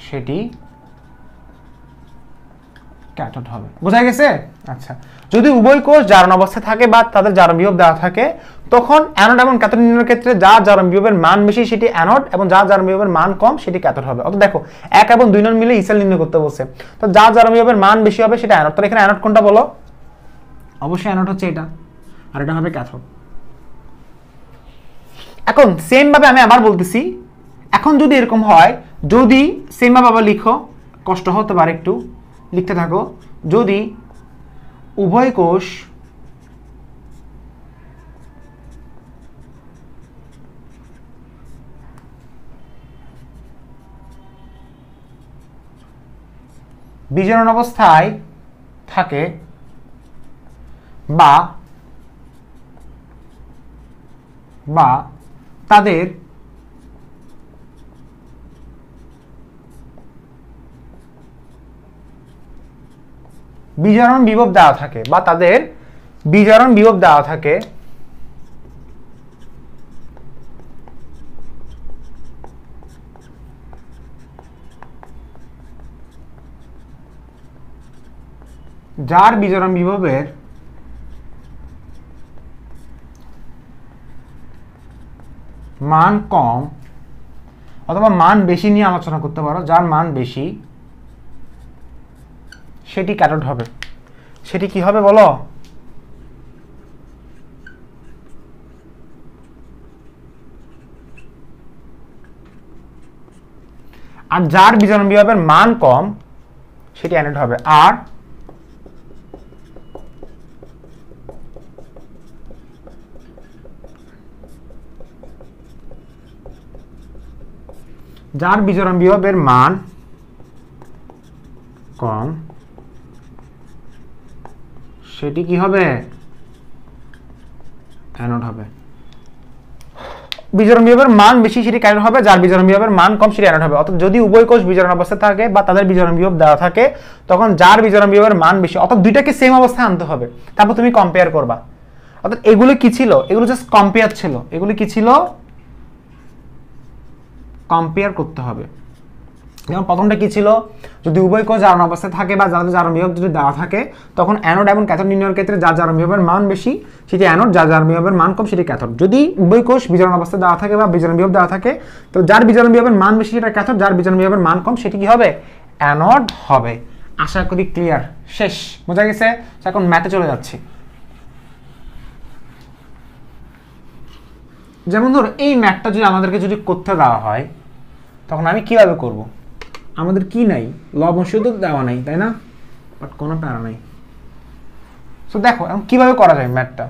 সেটি ক্যাথোড হবে। বোঝা গেছে? আচ্ছা, যদি উভয় কোষ জারণ অবস্থায় থাকে বা তাদের জারণ বিভব দেওয়া থাকে, তখন অ্যানোড এবং ক্যাথোড নির্ণয়ের ক্ষেত্রে যার জারণ বিভবের মান বেশি সেটি অ্যানোড, এবং যার জারণ বিভবের মান কম সেটি ক্যাথোড হবে। অর্থাৎ দেখো 1 এবং 2 নন মিলে ই সেল নির্ণয় করতে বলছে, তো যার জারণ বিভবের মান বেশি হবে সেটা অ্যানোড। তাহলে এখানে অ্যানোড কোনটা বলো? অবশ্যই অ্যানোড হচ্ছে এটা, আর এটা হবে ক্যাথোড। এখন সেম ভাবে আমি আবার বলতেছি, এখন যদি এরকম হয়, যদি সেম ভাবে আবার লিখো, কষ্ট হতে পারে একটু, লিখতে থাকো। যদি উভয় কোষ বিজারণ অবস্থায় থাকে বা তাদের বিজারণ বিভব দেওয়া থাকে যার বিজারণ বিভবের মান কম অথবা মান বেশি নিয়ে আলোচনা করতে পারো, যার মান বেশি সেটি ক্যাথোড হবে। সেটি কি হবে বলো? আর যার বিজারণ বিভবের মান কম সেটি অ্যানোড হবে। আর যার বিজারণ বিভবের মান কম সেটি কি হবে? অ্যানোড হবে। বিজারণ বিভবের মান বেশি সেটি ক্যাথোড হবে, যার বিজারণ বিভবের মান কম সেটি অ্যানোড হবে। অর্থাৎ যদি উভয় কোষ বিজারণ অবস্থায় থাকে বা তাদের বিজারণ বিভব দেওয়া থাকে, তখন যার বিজারণ বিভবের মান বেশি, অর্থাৎ দুইটাকে সেম অবস্থায় আনতে হবে, তারপর তুমি কম্পেয়ার করবা। অর্থাৎ এগুলো কি ছিল? এগুলো জাস্ট কম্পেয়ার ছিল। এগুলো কি ছিল? কম্পেয়ার করতে হবে। যেমন প্রথমটা কি ছিল? যদি উভয় কোষ জারণ অবস্থায় থাকে বা যাদের জারণ বিভব যদি দেওয়া থাকে, তখন অ্যানোড এবং ক্যাথোড নির্ণয়ের ক্ষেত্রে যার জারণ বিভবের মান বেশি সেটি অ্যানোড, যার জারণ বিভবের মান কম সেটি ক্যাথোড। যদি উভয় কোষ বিজারণ অবস্থায় দেওয়া থাকে বা বিজারণ বিভব দেওয়া থাকে, তো যার বিজারণ বিভবের মান বেশি সেটা ক্যাথোড, যার বিজারণ বিভবের মান কম সেটি কি হবে? অ্যানোড হবে। আশা করি ক্লিয়ার। শেষ, বোঝা গেছে? এখন ম্যাথে চলে যাচ্ছি। যেমন ধরো এই ম্যাথটা যদি আমাদেরকে যদি করতে দেওয়া হয়, তখন আমি কিভাবে করব? আমাদের কি নাই? লবণ তো দেওয়া নাই, তাই না? বাট কোনো প্যারা নাই। সো দেখো এখন কিভাবে করা যায় ম্যাথটা।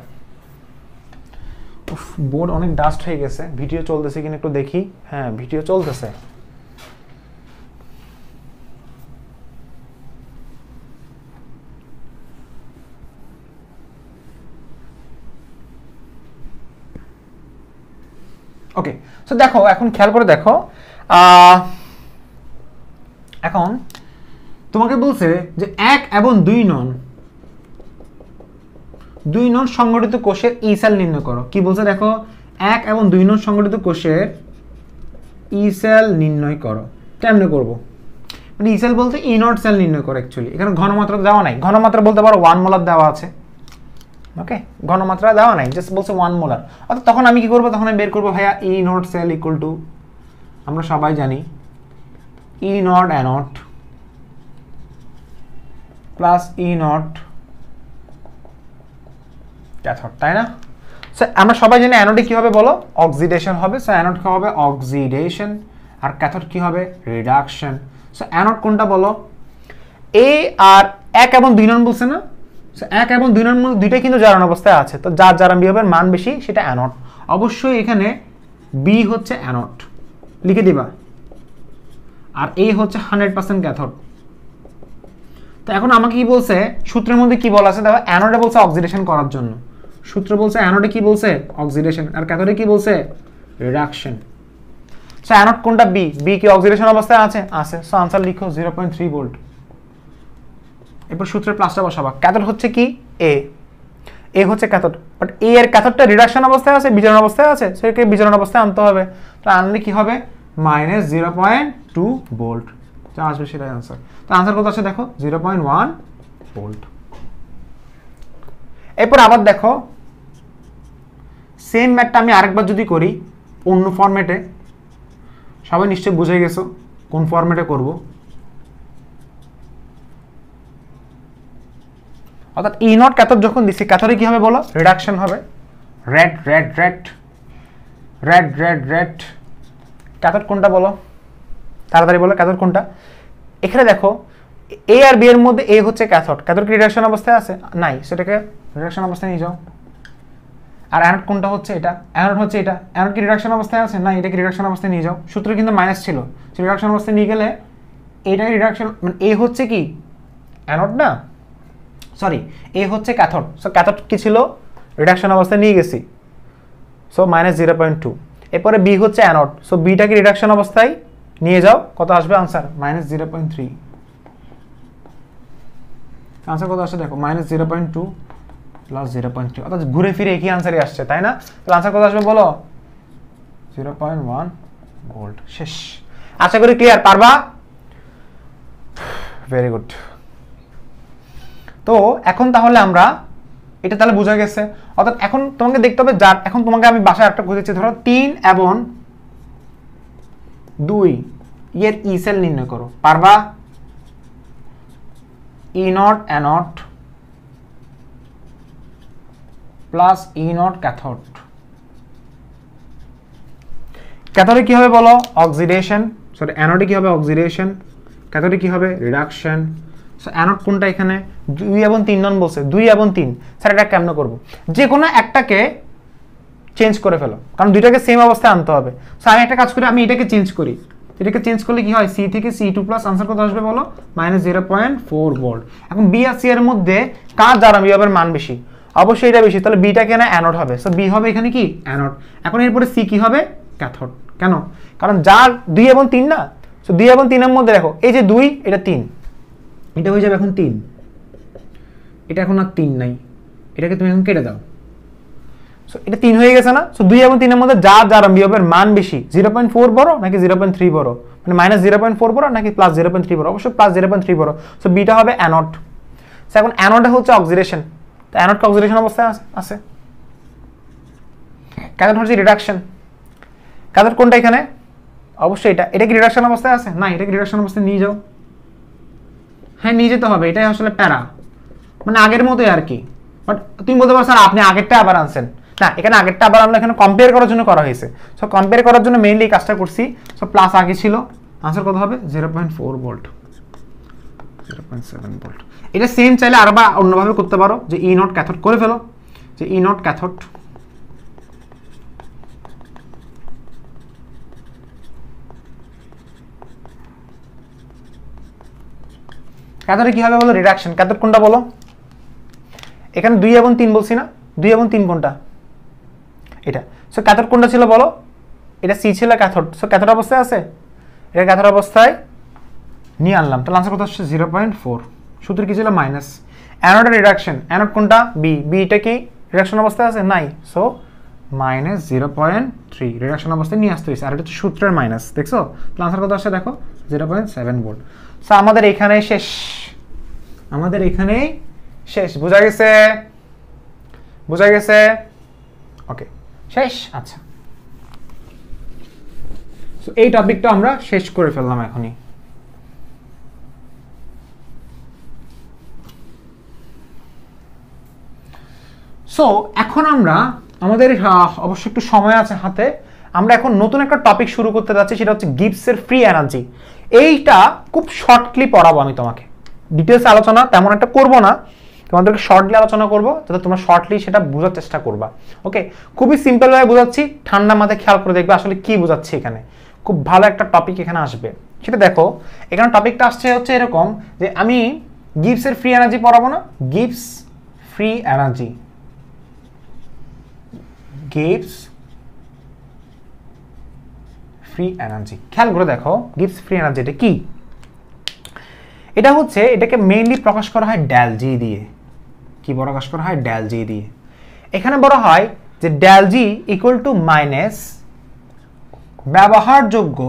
বোর্ড অনেক ডাস্ট হয়ে গেছে। ভিডিও চলতেছে কিনা একটু দেখি। হ্যাঁ, ভিডিও চলতেছে। ওকে, সো দেখো এখন খেয়াল করে দেখো। এখন তোমাকে বলছে যে 1 এবং 2 নন সংগঠিত কোষের ই সেল নির্ণয় করো। কি বলছে দেখো? 1 এবং 2 নন সংগঠিত কোষের ই সেল নির্ণয় করো। কেমনে করব? মানে ই সেল বলতে ই নট সেল নির্ণয় করো। অ্যাকচুয়ালি এখানে ঘনমাত্রা দেওয়া নাই। ঘনমাত্রা বলতে পারো 1 মোলার দেওয়া আছে। ওকে, ঘনমাত্রা দেওয়া নাই, জাস্ট বলছে 1 মোলার। অর্থাৎ তখন আমি কি করব? তখন আমি বের করব ভাইয়া E naught cell equal to, আমরা সবাই জানি, E naught anode plus E naught cathode, তাই না? সো আমরা সবাই জানি অ্যানোডে কি হবে বলো? অক্সিডেশন হবে। সো অ্যানোড কি হবে? অক্সিডেশন। আর ক্যাথোড কি হবে? রিডাকশন। সো অ্যানোড কোনটা বলো? এ আর 1 এবং 2 নন বলছে না? সো 1 এবং 2 নন মধ্যে দুইটাই কিন্তু জারণ অবস্থায় আছে। তো যার জারণ বিভবের মান বেশি সেটা অ্যানোড। অবশ্যই এখানে বি হচ্ছে অ্যানোড, লিখে দিবা। আর এ হচ্ছে 100% ক্যাথোড। তো এখন আমাকে কি বলছে? সূত্রের মধ্যে কি বলা আছে দেখো। অ্যানোডে বলছে অক্সিডেশন করার জন্য। সূত্র বলছে অ্যানোডে কি বলছে? অক্সিডেশন। আর ক্যাথোডে কি বলছে? রিডাকশন। সো অ্যানোড কোনটা? বি। বি কি অক্সিডেশন অবস্থায় আছে? আছে। সো আনসার লিখো 0.3 ভোল্ট। এরপর সূত্রের প্লাসটা বসাবা। ক্যাথোড হচ্ছে কি? এ। এ হচ্ছে ক্যাথোড। বাট এ এর ক্যাথোডটা রিডাকশন অবস্থায় আছে, বিজারণ অবস্থায় আছে। সো একে বিজারণ অবস্থায় আনতে হবে। তো আনলে কি হবে? -0.2 ভোল্ট। যা আসবে সেটাই আনসার। তো আনসার কত আছে দেখো? 0.1 ভোল্ট। এরপর আবার দেখো সেম ম্যাথটা আমি আরেকবার যদি করি অন্য ফরম্যাটে, সবাই নিশ্চয়ই বুঝে গেছো কোন ফরম্যাটে করব। অর্থাৎ ই নট ক্যাথোড যখন দিছি, ক্যাথোডে কি হবে বলো? রিডাকশন হবে। Red red red red red red. Cathode কোনটা বলো? তাড়াতাড়ি বলো ক্যাথোড কোনটা? এখানে দেখো এ আর বি এর মধ্যে এ হচ্ছে ক্যাথোড। ক্যাথোড কি রিডাকশন অবস্থায় আছে? নাই, সেটাকে রিডাকশন অবস্থায় নিয়ে যাও। আর অ্যানোড কোনটা হচ্ছে? এটা। অ্যানোড হচ্ছে এটা। অ্যানোড কি রিডাকশন অবস্থায় আছে? না, এটাকে রিডাকশন অবস্থায় নিয়ে যাও। সূত্র কিন্তু মাইনাস ছিল, রিডাকশন অবস্থায় নিয়ে গেলে এটাকে রিডাকশন, মানে এ হচ্ছে কি অ্যানোড না, সরি এ হচ্ছে ক্যাথোড। সো ক্যাথোড কি ছিল, রিডাকশন অবস্থায় নিয়ে গেছি, সো -0.2। এরপরে বি হচ্ছে অ্যানোড, সো বিটাকে রিডাকশন অবস্থায় নিয়ে যাও, কত আসবে আনসার, -0.3। আনসার কত আসছে দেখো, -0.2 + 0.3, অর্থাৎ ঘুরে ফিরে একই আনসারই আসছে, তাই না? তাহলে আনসার কত আসবে বলো, 0.1 ভোল্ট। শেষ, আশা করি ক্লিয়ার, পারবা? Very good. তো এখন তাহলে আমরা এটা তাহলে বোঝা গেছে, অর্থাৎ এখন তোমাকে দেখতে হবে, যার এখন তোমাকে আমি বাসায় একটা খুঁজেছি, ধরো 3 এবং 2 এর ই সেল নির্ণয় করো, পারবা? E naught anode plus E naught cathode. ক্যাথোডে কি হবে বলো, অক্সিডেশন, সরি অ্যানোডে কি হবে, অক্সিডেশন, ক্যাথোডে কি হবে, রিডাকশন। সো অ্যানোড কোনটা এখানে, 2 এবং 3 নন বলছে, 2 এবং 3। স্যার এটা কেমন করব, যে কোনো একটাকে চেঞ্জ করে ফেলো, কারণ দুইটাকে সেম অবস্থায় আনতে হবে। সো আমি একটা কাজ করি, আমি এটাকে চেঞ্জ করি, এটাকে চেঞ্জ করলে কি হয়, সি থেকে C2 প্লাস, আনসার কত আসবে বলো, -0.4 ভোল্ট। এখন বি আর সি এর মধ্যে কার দ্বারা বিভবের মান বেশি, অবশ্যই এটা বেশি, তাহলে বিটা কেন অ্যানোড হবে, সো বি হবে এখানে কি অ্যানোড। এখন এরপরে সি কি হবে, ক্যাথোড। কেন, কারণ যার 2 এবং 3 না, সো 2 এবং 3 এর মধ্যে দেখো এই যে 2, এটা 3, এটা হয়ে যাবে এখন 3, এটা এখন আর 3 নাই, এটাকে তুমি এখন কেটে দাও, সো এটা 3 হয়ে গেছে না। সো 2 এবং 3 এর মধ্যে যার বিভবের মান বেশি, 0.4 বড় নাকি 0.3 বড়, মানে -0.4 বড় নাকি +0.3 বড়, অবশ্যই +0.3 বড়। সো বিটা হবে অ্যানোড। সো এখন অ্যানোডে হচ্ছে অক্সিডেশন, তো অ্যানোড অক্সিডেশন অবস্থায় আছে, ক্যাথোড হচ্ছে রিডাকশন। ক্যাথোড কোনটা এখানে, অবশ্যই এটা কি রিডাকশন অবস্থায় আছে, না এটা কি রিডাকশন অবস্থায় নিয়ে যাও, হ্যাঁ নিয়ে যেতে হবে, এটাই আসলে প্যারা, মানে আগের মতোই আর কি। বাট তুমি বলতে পারো স্যার আপনি আগেরটা আবার আনছেন, না এখানে আগেরটা আবার আমরা এখানে কম্পেয়ার করার জন্য করা হয়েছে। সো কম্পেয়ার করার জন্য মেইনলি এই কাজটা করছি। সো প্লাস আগে ছিল, আনসার কত হবে 0.4 ভোল্ট, 0.7 ভোল্ট। এটা সেম চাইলে আরবা অন্যভাবে করতে পারো, যে ই নট ক্যাথোড করে ফেলো, যে ই নট ক্যাথোড, ক্যাথোডে কি হবে বলো, রিডাকশন। ক্যাথোড কোনটা বলো, এখানে 2 এবং 3 বলছি না, 2 এবং 3 কোনটা, এটা। সো ক্যাথোড কোনটা ছিল বলো, এটা সি ছিল ক্যাথোড, সো ক্যাথোড অবস্থায় আছে, এটা ক্যাথোড অবস্থায় নিয়ে আনলাম, তাহলে আনসার কত আসছে 0.4। সূত্র কি ছিল মাইনাস। অ্যানোডের রিডাকশন, অ্যানোড কোনটা, বিটা কি রিডাকশন অবস্থায় আছে, নাই, সো -0.3 রিডাকশন অবস্থায় নিয়ে আসতে হয়েছে, আর এটা হচ্ছে সূত্রের মাইনাস, দেখছো? তাহলে আনসার কত আসছে দেখো, 0.7 ভোল্ট। সো আমাদের এখানে শেষ, আমাদের এখানেই শেষ, বোঝা গেছে, বোঝা গেছে, ওকে শেষ। আচ্ছা, সো এই টপিকটা আমরা শেষ করে ফেললাম এখনই। সো এখন আমরা আমাদের অবশ্য একটু সময় আছে হাতে, আমরা এখন নতুন একটা টপিক শুরু করতে যাচ্ছি, সেটা হচ্ছে গিবসের ফ্রি এনার্জি। এইটা খুব শর্টলি পড়াবো আমি তোমাকে, ডিটেলস আলোচনা তেমন একটা করব না, তোমাদেরকে শর্টলি আলোচনা করবো, যাতে তোমরা শর্টলি সেটা বোঝার চেষ্টা করবা। ওকে, খুবই সিম্পল ভাবে বোঝাচ্ছি, ঠান্ডা মাথায় খেয়াল করে দেখবে আসলে কি বোঝাচ্ছি এখানে। খুব ভালো একটা টপিক এখানে আসবে, সেটা দেখো। এখানে টপিকটা আসছে হচ্ছে এরকম, যে আমি গিবসের ফ্রি এনার্জি পড়াবো না, Gibbs free energy, Gibbs free energy. খেয়াল করে দেখো গিবস ফ্রি এনার্জি এটা কি। এটা হচ্ছে, এটাকে মেইনলি প্রকাশ করা হয় ডেল জি দিয়ে। কি প্রকাশ করা হয়, ডেল জি দিয়ে। এখানে বলা হয় যে del G equal to minus ব্যবহারযোগ্য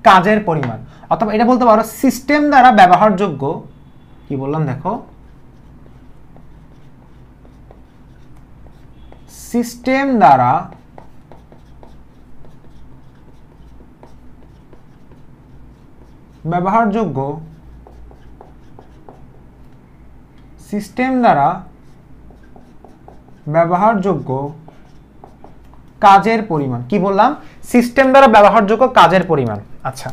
কাজের পরিমাণ, অথবা এটা বলতে পারো সিস্টেম দ্বারা ব্যবহারযোগ্য, কি বললাম দেখো, সিস্টেম দ্বারা ব্যবহারযোগ্য কাজের পরিমাণ। কি বললাম, সিস্টেম দ্বারা ব্যবহারযোগ্য কাজের পরিমাণ। আচ্ছা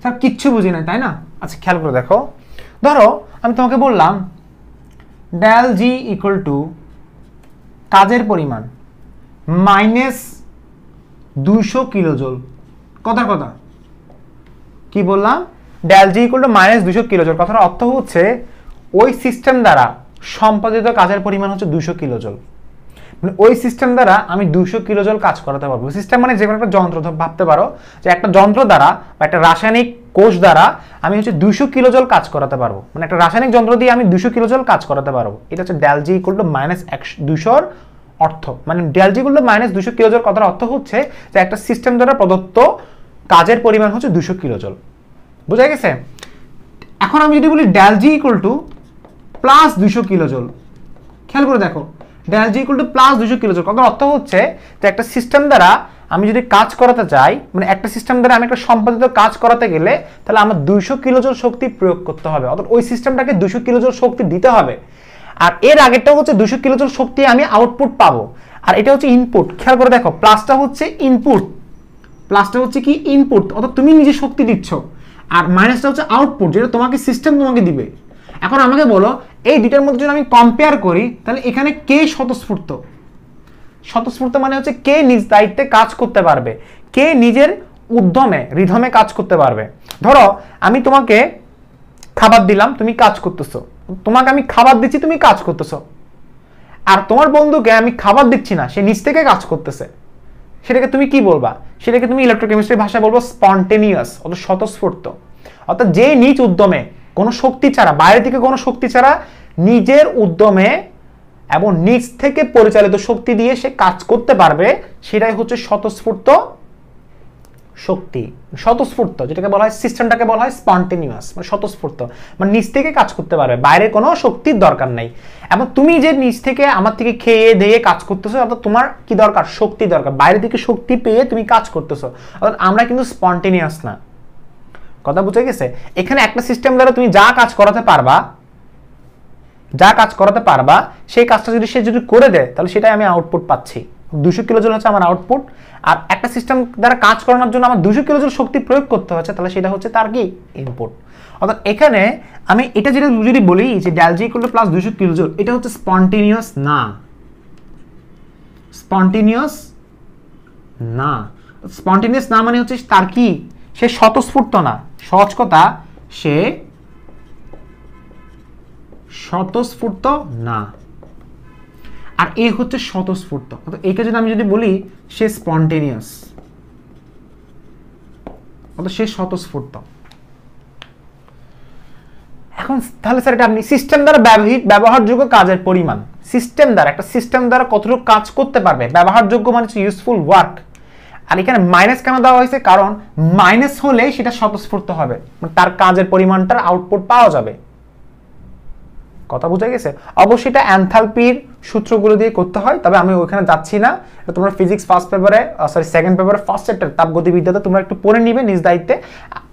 স্যার কিচ্ছু বুঝি না তাই না? আচ্ছা খেয়াল করে দেখো, ধরো আমি তোমাকে বললাম ডেল জি ইকুয়াল টু কাজের পরিমাণ মাইনাস 200 কিলোজুল। কথার কথা কি বললাম, del G equal to minus 200 kilojoule. কথার অর্থ হচ্ছে ওই সিস্টেম দ্বারা সম্পাদিত কাজের পরিমাণ হচ্ছে 200 কিলোজুল। মানে ওই সিস্টেম দ্বারা আমি 200 কিলোজুল কাজ করাতে পারবো। সিস্টেম মানে যে কোনো একটা যন্ত্র, ভাবতে পারো যে একটা যন্ত্র দ্বারা বা একটা রাসায়নিক কোষ দ্বারা আমি হচ্ছে 200 কিলোজুল কাজ করাতে পারবো। মানে একটা রাসায়নিক যন্ত্র দিয়ে আমি 200 কিলোজুল কাজ করাতে পারবো। এটা হচ্ছে del G equal to minus 200 অর্থ। মানে del G equal to minus 200 kilojoule কথার অর্থ হচ্ছে যে একটা সিস্টেম দ্বারা প্রদত্ত কাজের পরিমাণ হচ্ছে 200 কিলোজুল। বুঝা গেছে? এখন আমি যদি বলি del G equal to plus 200 kilojoule, খেয়াল করে দেখো, del G equal to plus 200 kilojoule কথার অর্থ হচ্ছে যে একটা সিস্টেম দ্বারা আমি যদি কাজ করাতে চাই, মানে একটা সিস্টেম দ্বারা আমি একটা সম্পাদিত কাজ করাতে গেলে তাহলে আমার 200 কিলোজুল শক্তি প্রয়োগ করতে হবে, অর্থাৎ ওই সিস্টেমটাকে 200 কিলোজুল শক্তি দিতে হবে। আর এর আগেরটা হচ্ছে 200 কিলোজুল শক্তি আমি আউটপুট পাবো, আর এটা হচ্ছে ইনপুট। খেয়াল করে দেখো, প্লাসটা হচ্ছে ইনপুট, প্লাসটা হচ্ছে কি ইনপুট, অর্থাৎ তুমি নিজে শক্তি দিচ্ছ, আর মাইনাসটা হচ্ছে আউটপুট, যেটা তোমাকে সিস্টেম তোমাকে দিবে। এখন আমাকে বলো এই দুইটার মধ্যে যদি আমি কম্পেয়ার করি তাহলে এখানে কে স্বতঃস্ফূর্ত? স্বতঃস্ফূর্ত মানে হচ্ছে কে নিজ দায়িত্বে কাজ করতে পারবে, কে নিজের উদ্যমে রিধমে কাজ করতে পারবে। ধরো আমি তোমাকে খাবার দিলাম, তুমি কাজ করতেছো, তোমাকে আমি খাবার দিচ্ছি, তুমি কাজ করতেছো, আর তোমার বন্ধুকে আমি খাবার দিচ্ছি না, সে নিজ থেকে কাজ করতেছে, সেটাকে তুমি কি বলবা? সেটাকে তুমি ইলেকট্রোকেমিস্ট্রির ভাষায় বলবো স্পন্টেনিয়াস, অর্থাৎ স্বতঃস্ফূর্ত। অর্থাৎ যে নিজ উদ্যমে কোনো শক্তি ছাড়া, বাইরে থেকে কোনো শক্তি ছাড়া নিজের উদ্যমে এবং নিজ থেকে পরিচালিত শক্তি দিয়ে সে কাজ করতে পারবে, সেটাই হচ্ছে স্বতঃস্ফূর্ত শক্তি। স্বতঃস্ফূর্ত যেটাকে বলা হয়, সিস্টেমটাকে বলা হয় স্পন্টেনিয়াস, মানে স্বতঃস্ফূর্ত, মানে নিজ থেকে কাজ করতে পারবে, বাইরে কোনো শক্তির দরকার নেই। এবং তুমি যে নিজ থেকে আমার থেকে খেয়ে দিয়ে কাজ করতেছো, অর্থাৎ তোমার কি দরকার? শক্তি দরকার, বাইরে থেকে শক্তি পেয়ে তুমি কাজ করতেছো, অর্থাৎ আমরা কিন্তু স্পন্টেনিয়াস না। কথা বুঝে গেছে? এখানে একটা সিস্টেম দ্বারা তুমি যা কাজ করাতে পারবা, যা কাজ করাতে পারবা সেই কাজটা যদি সে যদি করে দেয় তাহলে সেটাই আমি আউটপুট পাচ্ছি। 200 কিলোজুল হচ্ছে আমার আউটপুট, আর একটা সিস্টেম দ্বারা কাজ করানোর জন্য আমার 200 কিলোজুল শক্তি প্রয়োগ করতে হচ্ছে, তাহলে সেটা হচ্ছে তার কি ইনপুট। অর্থাৎ এখানে আমি এটা যেটা যদি বলি যে del G equal to plus 200 kilojoule, এটা হচ্ছে স্পন্টেনিয়াস না, স্পন্টেনিয়াস না। স্পন্টেনিয়াস না মানে হচ্ছে তার কি, সে স্বতঃস্ফূর্ত না। সহজ কথা, সে স্বতঃস্ফূর্ত না, আর এ হচ্ছে স্বতঃস্ফূর্ত। একে যদি আমি যদি বলি সে স্পন্টেনিয়াস, অর্থাৎ সে স্বতঃস্ফূর্ত। এখন তাহলে স্যার এটা আপনি সিস্টেম দ্বারা ব্যবহারযোগ্য কাজের পরিমাণ, সিস্টেম দ্বারা একটা সিস্টেম দ্বারা কতটুকু কাজ করতে পারবে, ব্যবহারযোগ্য মানে হচ্ছে ইউজফুল ওয়ার্ক। আর এখানে মাইনাস কেন দেওয়া হয়েছে? কারণ মাইনাস হলে সেটা স্বতঃস্ফূর্ত হবে, তার কাজের পরিমাণটার আউটপুট পাওয়া যাবে। কথা বুঝা গেছে? অবশ্যই এটা এনথালপির সূত্রগুলো দিয়ে করতে হয়, তবে আমি ওইখানে যাচ্ছি না। তোমরা ফিজিক্স ফার্স্ট পেপারে, সেকেন্ড পেপারে ফার্স্ট চ্যাপ্টার তাপগতিবিদ্যাতে তোমরা একটু পড়ে নিবে নিজ দায়িত্বে।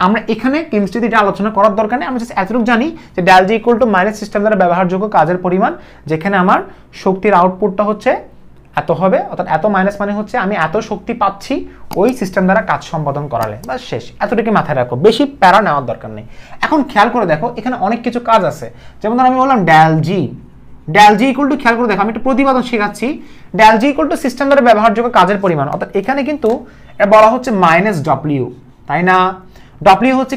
আমরা এখানে কেমিস্ট্রিতে এটা আলোচনা করার দরকার নেই। আমি জাস্ট এতটুকু জানি যে del G equal to minus system দ্বারা ব্যবহারযোগ্য কাজের পরিমাণ, যেখানে আমার শক্তির আউটপুটটা হচ্ছে এত হবে, অর্থাৎ এত মাইনাস মানে হচ্ছে আমি এত শক্তি পাচ্ছি ওই সিস্টেম দ্বারা কাজ সম্পাদন করালে, বাস শেষ। এতটুকু মাথায় রাখো, বেশি প্যারা নেওয়ার দরকার নেই। এখন খেয়াল করে দেখো, এখানে অনেক কিছু কাজ আছে। যেমন ধর আমি বললাম ডেল জি ইকুয়াল টু, খেয়াল করে দেখো আমি একটু প্রতিপাদন শেখাচ্ছি। Del G equal to system দ্বারা ব্যবহারযোগ্য কাজের পরিমাণ, অর্থাৎ এখানে কিন্তু এটা বলা হচ্ছে মাইনাস ডব্লিউ, তাই না? ডব্লিউ হচ্ছে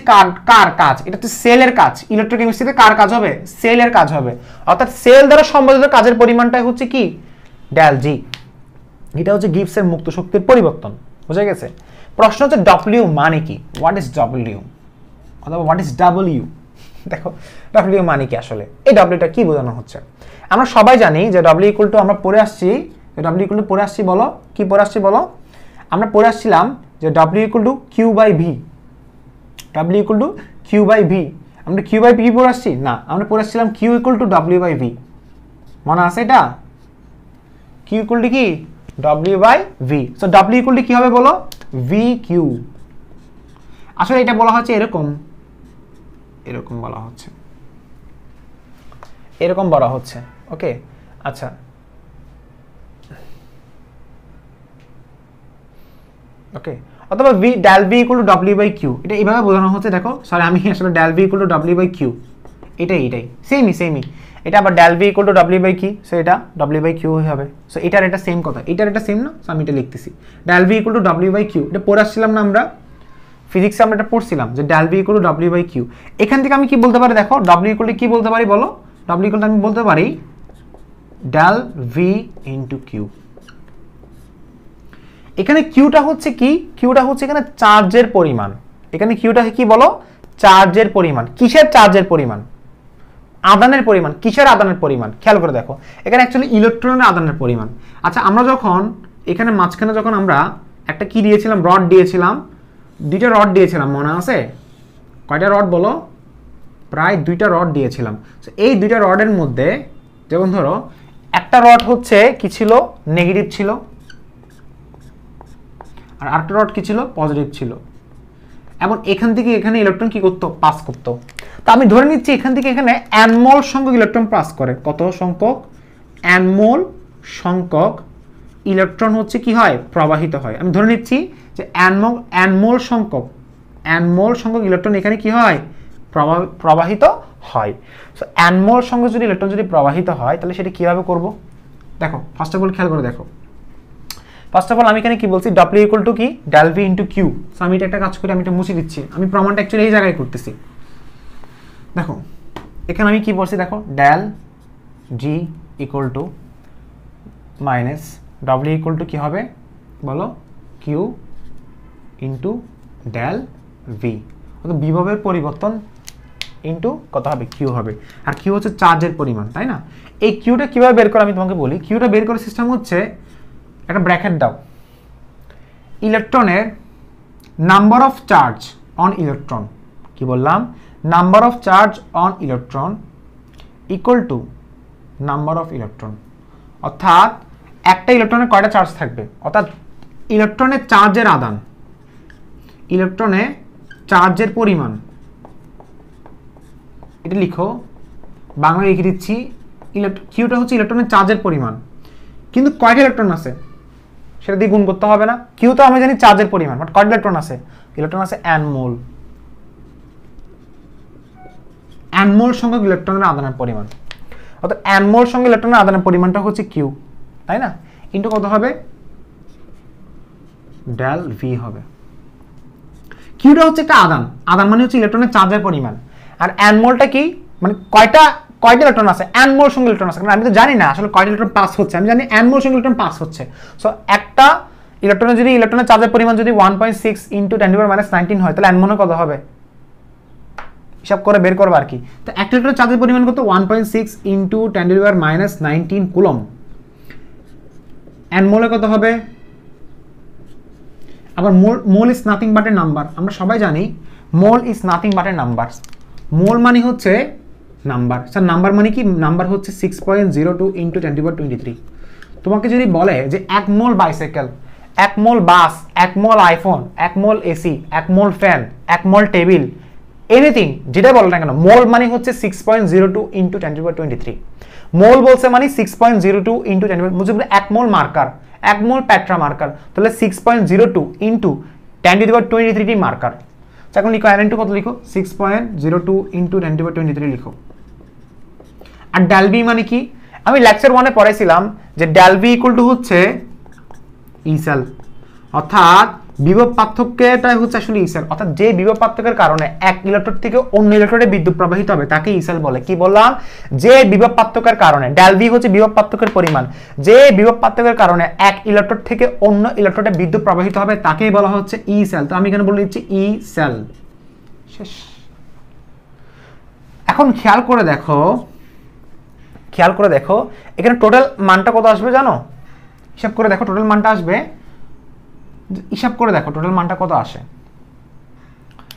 কার কাজ? এটা হচ্ছে সেলের কাজ। ইলেকট্রোকেমিস্ট্রিতে কার কাজ হবে? সেলের কাজ হবে, অর্থাৎ সেল দ্বারা সম্পাদিত কাজের পরিমাণটাই হচ্ছে কি ডেল জি। এটা হচ্ছে গিবসের মুক্ত শক্তির পরিবর্তন। বুঝা গেছে? প্রশ্ন হচ্ছে ডব্লিউ মানে কি? হোয়াট ইজ ডব্লিউ অথবা হোয়াট ইজ ডাব্লিউ? দেখো ডব্লিউ মানে কি আসলে, এই ডব্লিউটা কি বোঝানো হচ্ছে? আমরা সবাই জানি যে ডব্লিউ ইকুয়াল টু, আমরা পড়ে আসছি ডব্লিউ ইকুয়াল টু, পড়ে আসছি বলো, কি পড়ে আসছি বলো? আমরা পড়ে আসছিলাম যে W equal to Q by V, W equal to Q by V. আমরা কিউ বাই ভি পড়ে আসছি না, আমরা পড়ে আসছিলাম Q equal to W by V. মনে আছে এটা? কিউ ইকুয়াল টু কি? W by V. So W equal to কি হবে বলো? V Q. আসলে এটা বলা হচ্ছে এরকম, এরকম বলা হচ্ছে, এরকম বলা হচ্ছে। ওকে, আচ্ছা, ওকে, অথবা V del V equal to W by Q, এটা এইভাবে বোঝানো হচ্ছে। দেখো সরি, আমি আসলে del V equal to W by Q, এটাই সেমই। এটা আবার del V equal to W by কি, সো এটা ডব্লিউ বাই কিউ হবে। সো এটার এটা সেম কথা, এটার এটা সেম না, সো আমি এটা লিখতেছি del V equal to W by Q. এটা পড়ে আসছিলাম না আমরা ফিজিক্সে, আমরা এটা পড়ছিলাম যে del V equal to W by Q. এখান থেকে আমি কি বলতে পারি দেখো, ডব্লিউ ইকুয়াল টু কি বলতে পারি বলো, ডব্লিউ ইকুয়াল টু আমি বলতে পারি ডেল ভি ইনটু কিউ। এখানে কিউটা হচ্ছে কি, কিউটা হচ্ছে এখানে চার্জের পরিমাণ। এখানে কিউটা কি বলো, চার্জের পরিমাণ। কিসের চার্জের পরিমাণ? আদানের পরিমাণ। কিসের আদানের পরিমাণ? খেয়াল করে দেখো, এখানে অ্যাকচুয়ালি ইলেকট্রনের আদানের পরিমাণ। আচ্ছা, আমরা যখন এখানে মাঝখানে যখন আমরা একটা কি দিয়েছিলাম, রড দিয়েছিলাম, দুইটা রড দিয়েছিলাম, মনে আছে? কয়টা রড বলো? প্রায় দুইটা রড দিয়েছিলাম। এই দুইটা রডের মধ্যে যেমন ধরো একটা রড হচ্ছে কি ছিল, নেগেটিভ ছিল, আর আরেকটা রড কি ছিল, পজিটিভ ছিল। এবং এখান থেকে এখানে ইলেকট্রন কি করতো, পাস করতো। তো আমি ধরে নিচ্ছি এখান থেকে এখানে অ্যানমোল সংখ্যক ইলেকট্রন পাস করে। কত সংখ্যক? অ্যানমোল সংখ্যক ইলেকট্রন হচ্ছে কি হয়, প্রবাহিত হয়। আমি ধরে নিচ্ছি যে অ্যানমোল সংখ্যক ইলেকট্রন এখানে কি হয়, প্রবাহিত হয়। সো অ্যানমোল সংখ্যক যদি ইলেকট্রন যদি প্রবাহিত হয় তাহলে সেটা কিভাবে করব দেখো। ফার্স্ট অফ অল খেয়াল করে দেখো, ফার্স্ট অফ অল আমি এখানে কি বলছি, ডব্লিউ ইকুয়াল টু কি, del V into Q. So আমি এটা একটা কাজ করি, আমি এটা মুছে দিচ্ছি, আমি প্রমাণটা অ্যাকচুয়ালি এই জায়গায় করতেছি। দেখো এখানে আমি কি বলছি দেখো, del G equal to minus W equal to কি হবে বলো, কিউ ইন্টু ডেল ভি। অর্থাৎ বিভবের পরিবর্তন ইন্টু কত হবে, কিউ হবে। আর কিউ হচ্ছে চার্জের পরিমাণ, তাই না? এই কিউটা কিভাবে বের করে আমি তোমাকে বলি। কিউটা বের করার সিস্টেম হচ্ছে, একটা ব্র্যাকেট দাও, ইলেকট্রনের number of charge on electron, কি বললাম, number of charge on electron equal to number of electron. অর্থাৎ একটা ইলেকট্রনের কয়টা চার্জ থাকবে, অর্থাৎ ইলেকট্রনের চার্জের আদান, ইলেকট্রনে চার্জের পরিমাণ, এটা লিখো, বাংলা লিখে দিচ্ছি। কিউটা হচ্ছে ইলেকট্রনের চার্জের পরিমাণ, কিন্তু কয়টা ইলেকট্রন আছে সেটা দিয়ে গুণ করতে হবে না। কিউ তো আমি জানি চার্জের পরিমাণ, বাট কয়টা ইলেকট্রন আছে, ইলেকট্রন আছে অ্যানমোল। অ্যানমোল সংখ্যক ইলেকট্রনের আদানের পরিমাণ, অর্থাৎ অ্যানমোল সংখ্যক ইলেকট্রনের আদানের পরিমাণটা হচ্ছে কিউ, তাই না? ইন্টু কত হবে, ডেল ভি হবে। কিউটা হচ্ছে একটা আদান, আদান মানে হচ্ছে ইলেকট্রনের চার্জের পরিমাণ। আর অ্যানমোলটা কি, মানে কয়টা ইলেকট্রন আছে, অ্যানমোল সংখ্যক ইলেকট্রন আছে। কারণ আমি তো জানি না আসলে কয়টা ইলেকট্রন পাস হচ্ছে, আমি জানি অ্যানমোল সংখ্যক ইলেকট্রন পাস হচ্ছে। সো একটা ইলেকট্রনের যদি ইলেকট্রনের চার্জের পরিমাণ যদি 1.6 ইন্টু 10⁻⁻19 হয়, তাহলে অ্যানমোলে কত হবে, হিসাব করে বের করবো আর কি। তো একটা ইলেকট্রনের চার্জের পরিমাণ কত, 1.6 ইন্টু 10⁻⁻19 কুলম। অ্যানমোলে কত হবে, আবার mole is nothing but a number. আমরা সবাই জানি mole is nothing but a number. Mole মানে হচ্ছে নাম্বার। স্যার নাম্বার মানে কি, নাম্বার হচ্ছে 6.02 ইন্টু 10⁻23। তোমাকে যদি বলে যে 1 মোল বাইসাইকেল, 1 মোল বাস, 1 মোল আইফোন, 1 মোল এসি, 1 মোল ফ্যান, 1 মোল টেবিল, এনিথিং যেটা বলো না কেন, মোল মানে হচ্ছে 6.02 ইন্টু 10⁻23। মোল বলছে মানে 6.02 ইন্টু 10, বুঝতে 1 মোল মার্কার, 1 মোল পেট্রা মার্কার, তাহলে 6.02 ইন্টু 10⁻23 মার্কার। এখন লিখো N কত লিখো, 6.02 ইন্টু 10⁻23 লিখো। আর ডেল ভি মানে কি, আমি লেকচার 1-এ পড়াইছিলাম যে ডেল ভি ইকুয়াল টু হচ্ছে ই সেল, অর্থাৎ বিভব পার্থক্যটাই হচ্ছে আসলে ই সেল। অর্থাৎ যে বিভব পার্থক্যের কারণে এক ইলেকট্রোড থেকে অন্য ইলেকট্রোডে বিদ্যুৎ প্রবাহিত হবে তাকে ই সেল বলে। কি বললাম, যে বিভব পার্থক্যের কারণে, ডেল ভি হচ্ছে বিভব পার্থক্যের পরিমাণ, যে বিভব পার্থক্যের কারণে এক ইলেকট্রোড থেকে অন্য ইলেকট্রোডে বিদ্যুৎ প্রবাহিত হবে তাকেই বলা হচ্ছে ই সেল। তো আমি এখানে বলে দিচ্ছি ই সেল। শেষ। এখন খেয়াল করে দেখো এখানে টোটাল মানটা কত আসবে জানো, হিসাব করে দেখো টোটাল মানটা আসবে, হিসাব করে দেখো টোটাল মানটা কত আসে,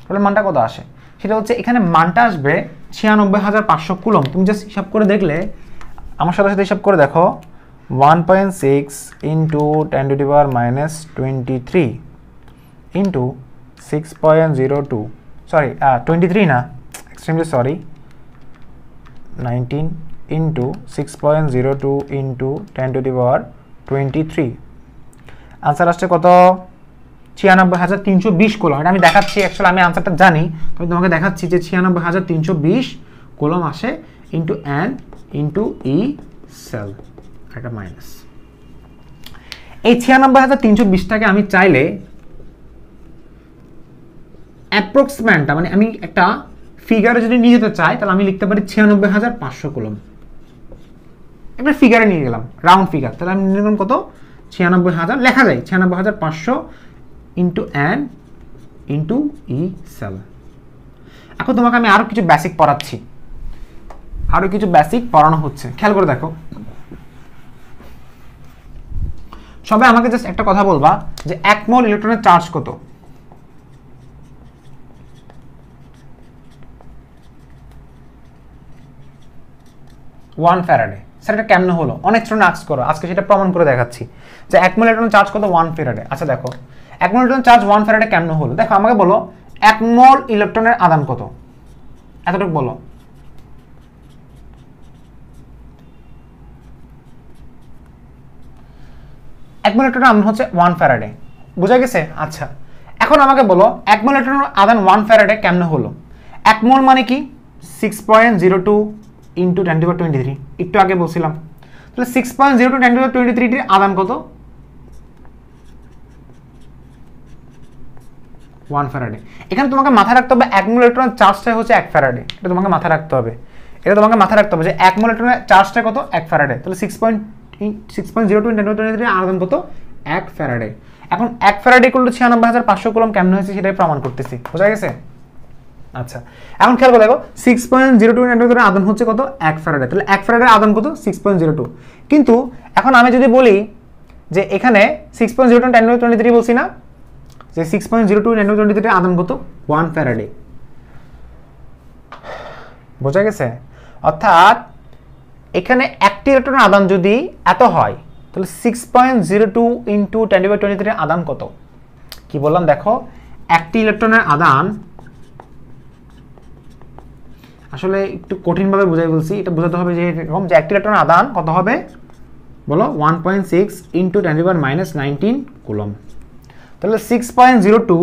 টোটাল মানটা কত আসে সেটা হচ্ছে এখানে মানটা আসবে 96,500 কুলম। তুমি জাস্ট হিসাব করে দেখলে, আমার সাথে সাথে হিসাব করে দেখো, 1.6 ইন্টু 10⁻⁻23 ইন্টু 6.02, সরি 23 না, extremely sorry, 19 into 6.02 into 10⁻23, answer আসছে কত, 96,320 কুলম। এটা আমি দেখাচ্ছি, অ্যাকচুয়ালি আমি আনসারটা জানি, আমি তোমাকে দেখাচ্ছি যে 96,320 কুলম আসে ইন্টু N ইন্টু ই সেল, একটা মাইনাস। এই 96,320টাকে আমি চাইলে অ্যাপ্রক্সিমেটটা মানে আমি একটা ফিগারে যদি নিয়ে যেতে চাই তাহলে আমি লিখতে পারি 96,500 কুলম। একটা ফিগারে নিয়ে গেলাম, রাউন্ড ফিগার, তাহলে আমি নিয়ে গেলাম কত, 96,000 লেখা যায় 96,500 ইন্টু এন ইন্টু ই সেল। এখন তোমাকে আমি আরো কিছু বেসিক পড়াচ্ছি, আরো কিছু বেসিক পড়ানো হচ্ছে, খেয়াল করে দেখো। সবাই আমাকে জাস্ট একটা কথা বলবা যে 1 মোল ইলেকট্রনের চার্জ কত? One Faraday. স্যার এটা কেমনে হলো? অনেক স্টুডেন্ট আস্ক করো, আজকে সেটা প্রমাণ করে দেখাচ্ছি যে 1 মোল ইলেকট্রনের চার্জ কত, 1 ফ্যারাডে। আচ্ছা দেখো 1 মোল ইলেকট্রনের চার্জ 1 ফ্যারাডে কেমনে হলো? দেখো আমাকে বলো 1 মোল ইলেকট্রনের আদান কত, এতটুকু বলো। এক মোল ইলেকট্রনের আদান হচ্ছে 1 ফ্যারাডে, বুঝা গেছে? আচ্ছা এখন আমাকে বলো 1 মোল ইলেকট্রনের আদান 1 ফ্যারাডে কেমনে হলো? 1 মোল মানে কি 6.02 ইন্টু 10⁻23, একটু আগে বলছিলাম। তাহলে 6.02 10⁻23 টির আদান কত? 1 ফ্যারাডে। এখানে তোমাকে মাথায় রাখতে হবে 1 মোল ইলেকট্রনের চার্জটা হচ্ছে 1 ফ্যারাডে, এটা তোমাকে মাথায় রাখতে হবে, এটা তোমাকে মাথায় রাখতে হবে যে 1 মোল ইলেকট্রনের চার্জটা কত, 1 ফ্যারাডে। তাহলে 6.02 10⁻23 আদান কত, 1 ফ্যারাডে। এখন 1 ফ্যারাডে ইকুয়াল টু 96,500 কুলম কেমনে হয়েছে সেটাই প্রমাণ করতেছি, বোঝা গেছে? আচ্ছা এখন খেয়াল করে দেখো 6.02 10⁻23 আদান হচ্ছে কত, 1 ফ্যারাডে। তাহলে 1 ফ্যারাডের আদান কত, 6.02। কিন্তু এখন আমি যদি বলি যে এখানে 6.02 10⁻23 বলছি না, যে 6.02 10⁻23 আদান কত, 1 ফ্যারাডে, বোঝা গেছে? অর্থাৎ এখানে একটি ইলেকট্রনের আদান যদি এত হয় তাহলে 6.02 ইন্টু 10⁻23 আদান কত? কি বললাম দেখো, একটি ইলেকট্রনের আদান, আসলে একটু কঠিনভাবে বোঝাই বলছি, এটা বোঝাতে হবে যে এরকম যে একটি ইলেকট্রনের আদান কত হবে বলো, 1.6 ইন্টু 10⁻19 কুলম। তাহলে 6.02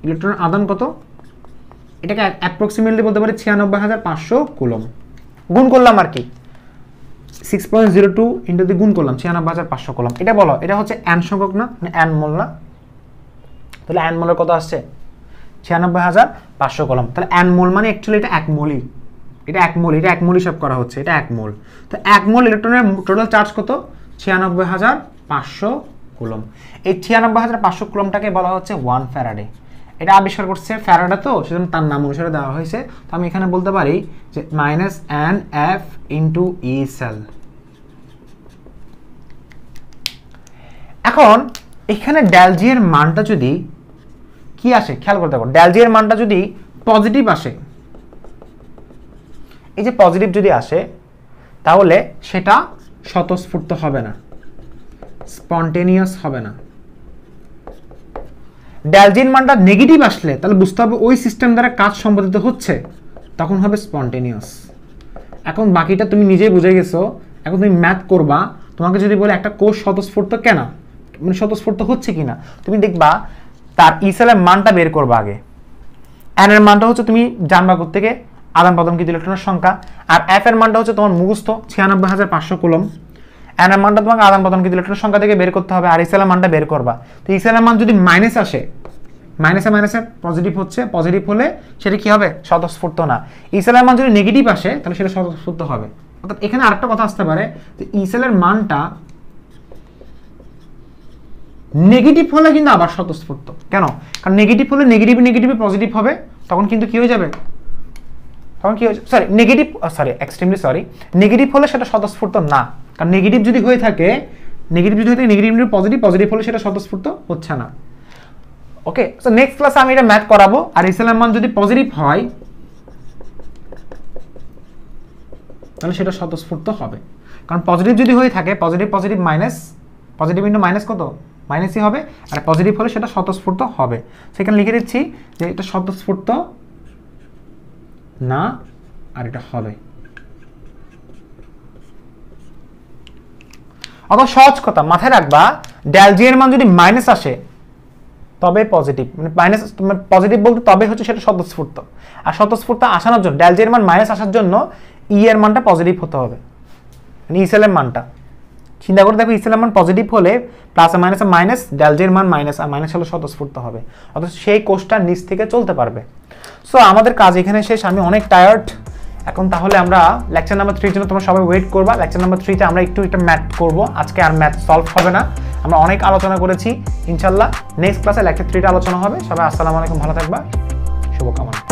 ইলেকট্রনের আদান কত, এটাকে অ্যাপ্রক্সিমেটলি বলতে পারি 96,500 কুলম। গুণ করলাম আর কি, 6.02 ইন্টু দিয়ে গুণ করলাম 96,500 কুলম। এটা বলো এটা হচ্ছে এন সংখ্যক না, মানে এন মোল না? তাহলে এন মোলের কত আসছে, 96,500 কুলম। তাহলে এন মোল মানে অ্যাকচুয়ালি এটা 1 মোলই, এটা 1 মোল, এটা 1 মোল হিসাব করা হচ্ছে, এটা 1 মোল। তো 1 মোল ইলেকট্রনের টোটাল চার্জ কত, 96,500 কুলম। এই 96,500 কুলমটাকে বলা হচ্ছে 1 ফ্যারাডে। এটা আবিষ্কার করছে ফ্যারাডে, তো সেজন্য তার নাম অনুসারে দেওয়া হয়েছে। তো আমি এখানে বলতে পারি যে মাইনাস এন এফ ইন্টু ই সেল। এখন এখানে ডেল জি এর মানটা যদি কি আসে খেয়াল করতে পারো, ডেল জি এর মানটা যদি পজিটিভ আসে, এই যে পজিটিভ যদি আসে তাহলে সেটা স্বতঃস্ফূর্ত হবে না, স্পন্টেনিয়াস হবে না। ডেল জি এর মানটা নেগেটিভ আসলে তাহলে বুঝতে হবে ওই সিস্টেম দ্বারা কাজ সম্পাদিত হচ্ছে, তখন হবে স্পন্টেনিয়াস। এখন বাকিটা তুমি নিজেই বুঝে গেছো। এখন তুমি ম্যাথ করবা, তোমাকে যদি বলে একটা কোষ স্বতঃস্ফূর্ত কেন, মানে স্বতঃস্ফূর্ত হচ্ছে কিনা, তুমি দেখবা তার ই সেলের মানটা বের করবা আগে। এন এর মানটা হচ্ছে তুমি জানবা থেকে আদান প্রদানকৃত ইলেকট্রনের সংখ্যা, আর এফ এর মানটা হচ্ছে তোমার মুখস্থ 96,500 কুলম। এন এর মানটা তোমাকে আদান প্রদানকৃত ইলেকট্রনের সংখ্যা থেকে বের করতে হবে, আর ই সেলের মানটা বের করবা। তো ই সেলের মান যদি মাইনাস আসে, মাইনাসে মাইনাসে পজিটিভ হচ্ছে, পজিটিভ হলে সেটা কি হবে, স্বতঃস্ফূর্ত না। ই সেলের মান যদি নেগেটিভ আসে তাহলে সেটা স্বতঃস্ফূর্ত হবে। অর্থাৎ এখানে আরেকটা কথা আসতে পারে যে ই সেলের মানটা নেগেটিভ হলে কিন্তু আবার স্বতঃস্ফূর্ত। কেন? কারণ নেগেটিভ হলে নেগেটিভ নেগেটিভে পজিটিভ হবে, তখন কিন্তু কি হয়ে যাবে, তখন কি হয়েছে, sorry negative, sorry extremely sorry, negative হলে সেটা স্বতঃস্ফূর্ত না। কারণ নেগেটিভ যদি হয়ে থাকে, নেগেটিভ যদি হয়ে থাকে, নেগেটিভ পজিটিভ, পজিটিভ হলে সেটা স্বতঃস্ফূর্ত হচ্ছে না। ওকে, সো নেক্সট ক্লাসে আমি এটা ম্যাথ করাবো। আর ইসেলের মান যদি পজিটিভ হয় তাহলে সেটা স্বতঃস্ফূর্ত হবে। কারণ পজিটিভ যদি হয়ে থাকে, positive positive minus, positive into minus কত, মাইনাসই হবে। আর পজিটিভ হলে সেটা স্বতঃস্ফূর্ত হবে। সেখানে লিখে দিচ্ছি যে এটা স্বতঃস্ফূর্ত না, আর এটা হবে। অত সহজ কথা মাথায় রাখবা, ডেল জি এর মান যদি মাইনাস আসে তবে পজিটিভ, মানে মাইনাস পজিটিভ বলতে তবে হচ্ছে সেটা স্বতঃস্ফূর্ত। আর স্বতঃস্ফূর্ত আসানোর জন্য ডেল জের মান মাইনাস আসার জন্য ই এর মানটা পজিটিভ হতে হবে, মানে ই সেলের মানটা চিন্তা করে দেখো, ই সেলের মান পজিটিভ হলে প্লাস আর মাইনাসে মাইনাস, ডেল জের মান মাইনাস, আর মাইনাস হলে স্বতঃস্ফূর্ত হবে, অথচ সেই কোষটা নিচ থেকে চলতে পারবে। সো আমাদের কাজ এখানে শেষ, আমি অনেক টায়ার্ড এখন। তাহলে আমরা লেকচার নাম্বার 3 জন্য তোমরা সবাই ওয়েট করবা। লেকচার নাম্বার 3 তে আমরা একটু একটা ম্যাথ করব, আজকে আর ম্যাথ সলভ হবে না, আমরা অনেক আলোচনা করেছি। ইনশাআল্লাহ নেক্সট ক্লাসে লেকচার 3 তে আলোচনা হবে। সবাই আসসালামু আলাইকুম, ভালো থাকবা, শুভকামনা।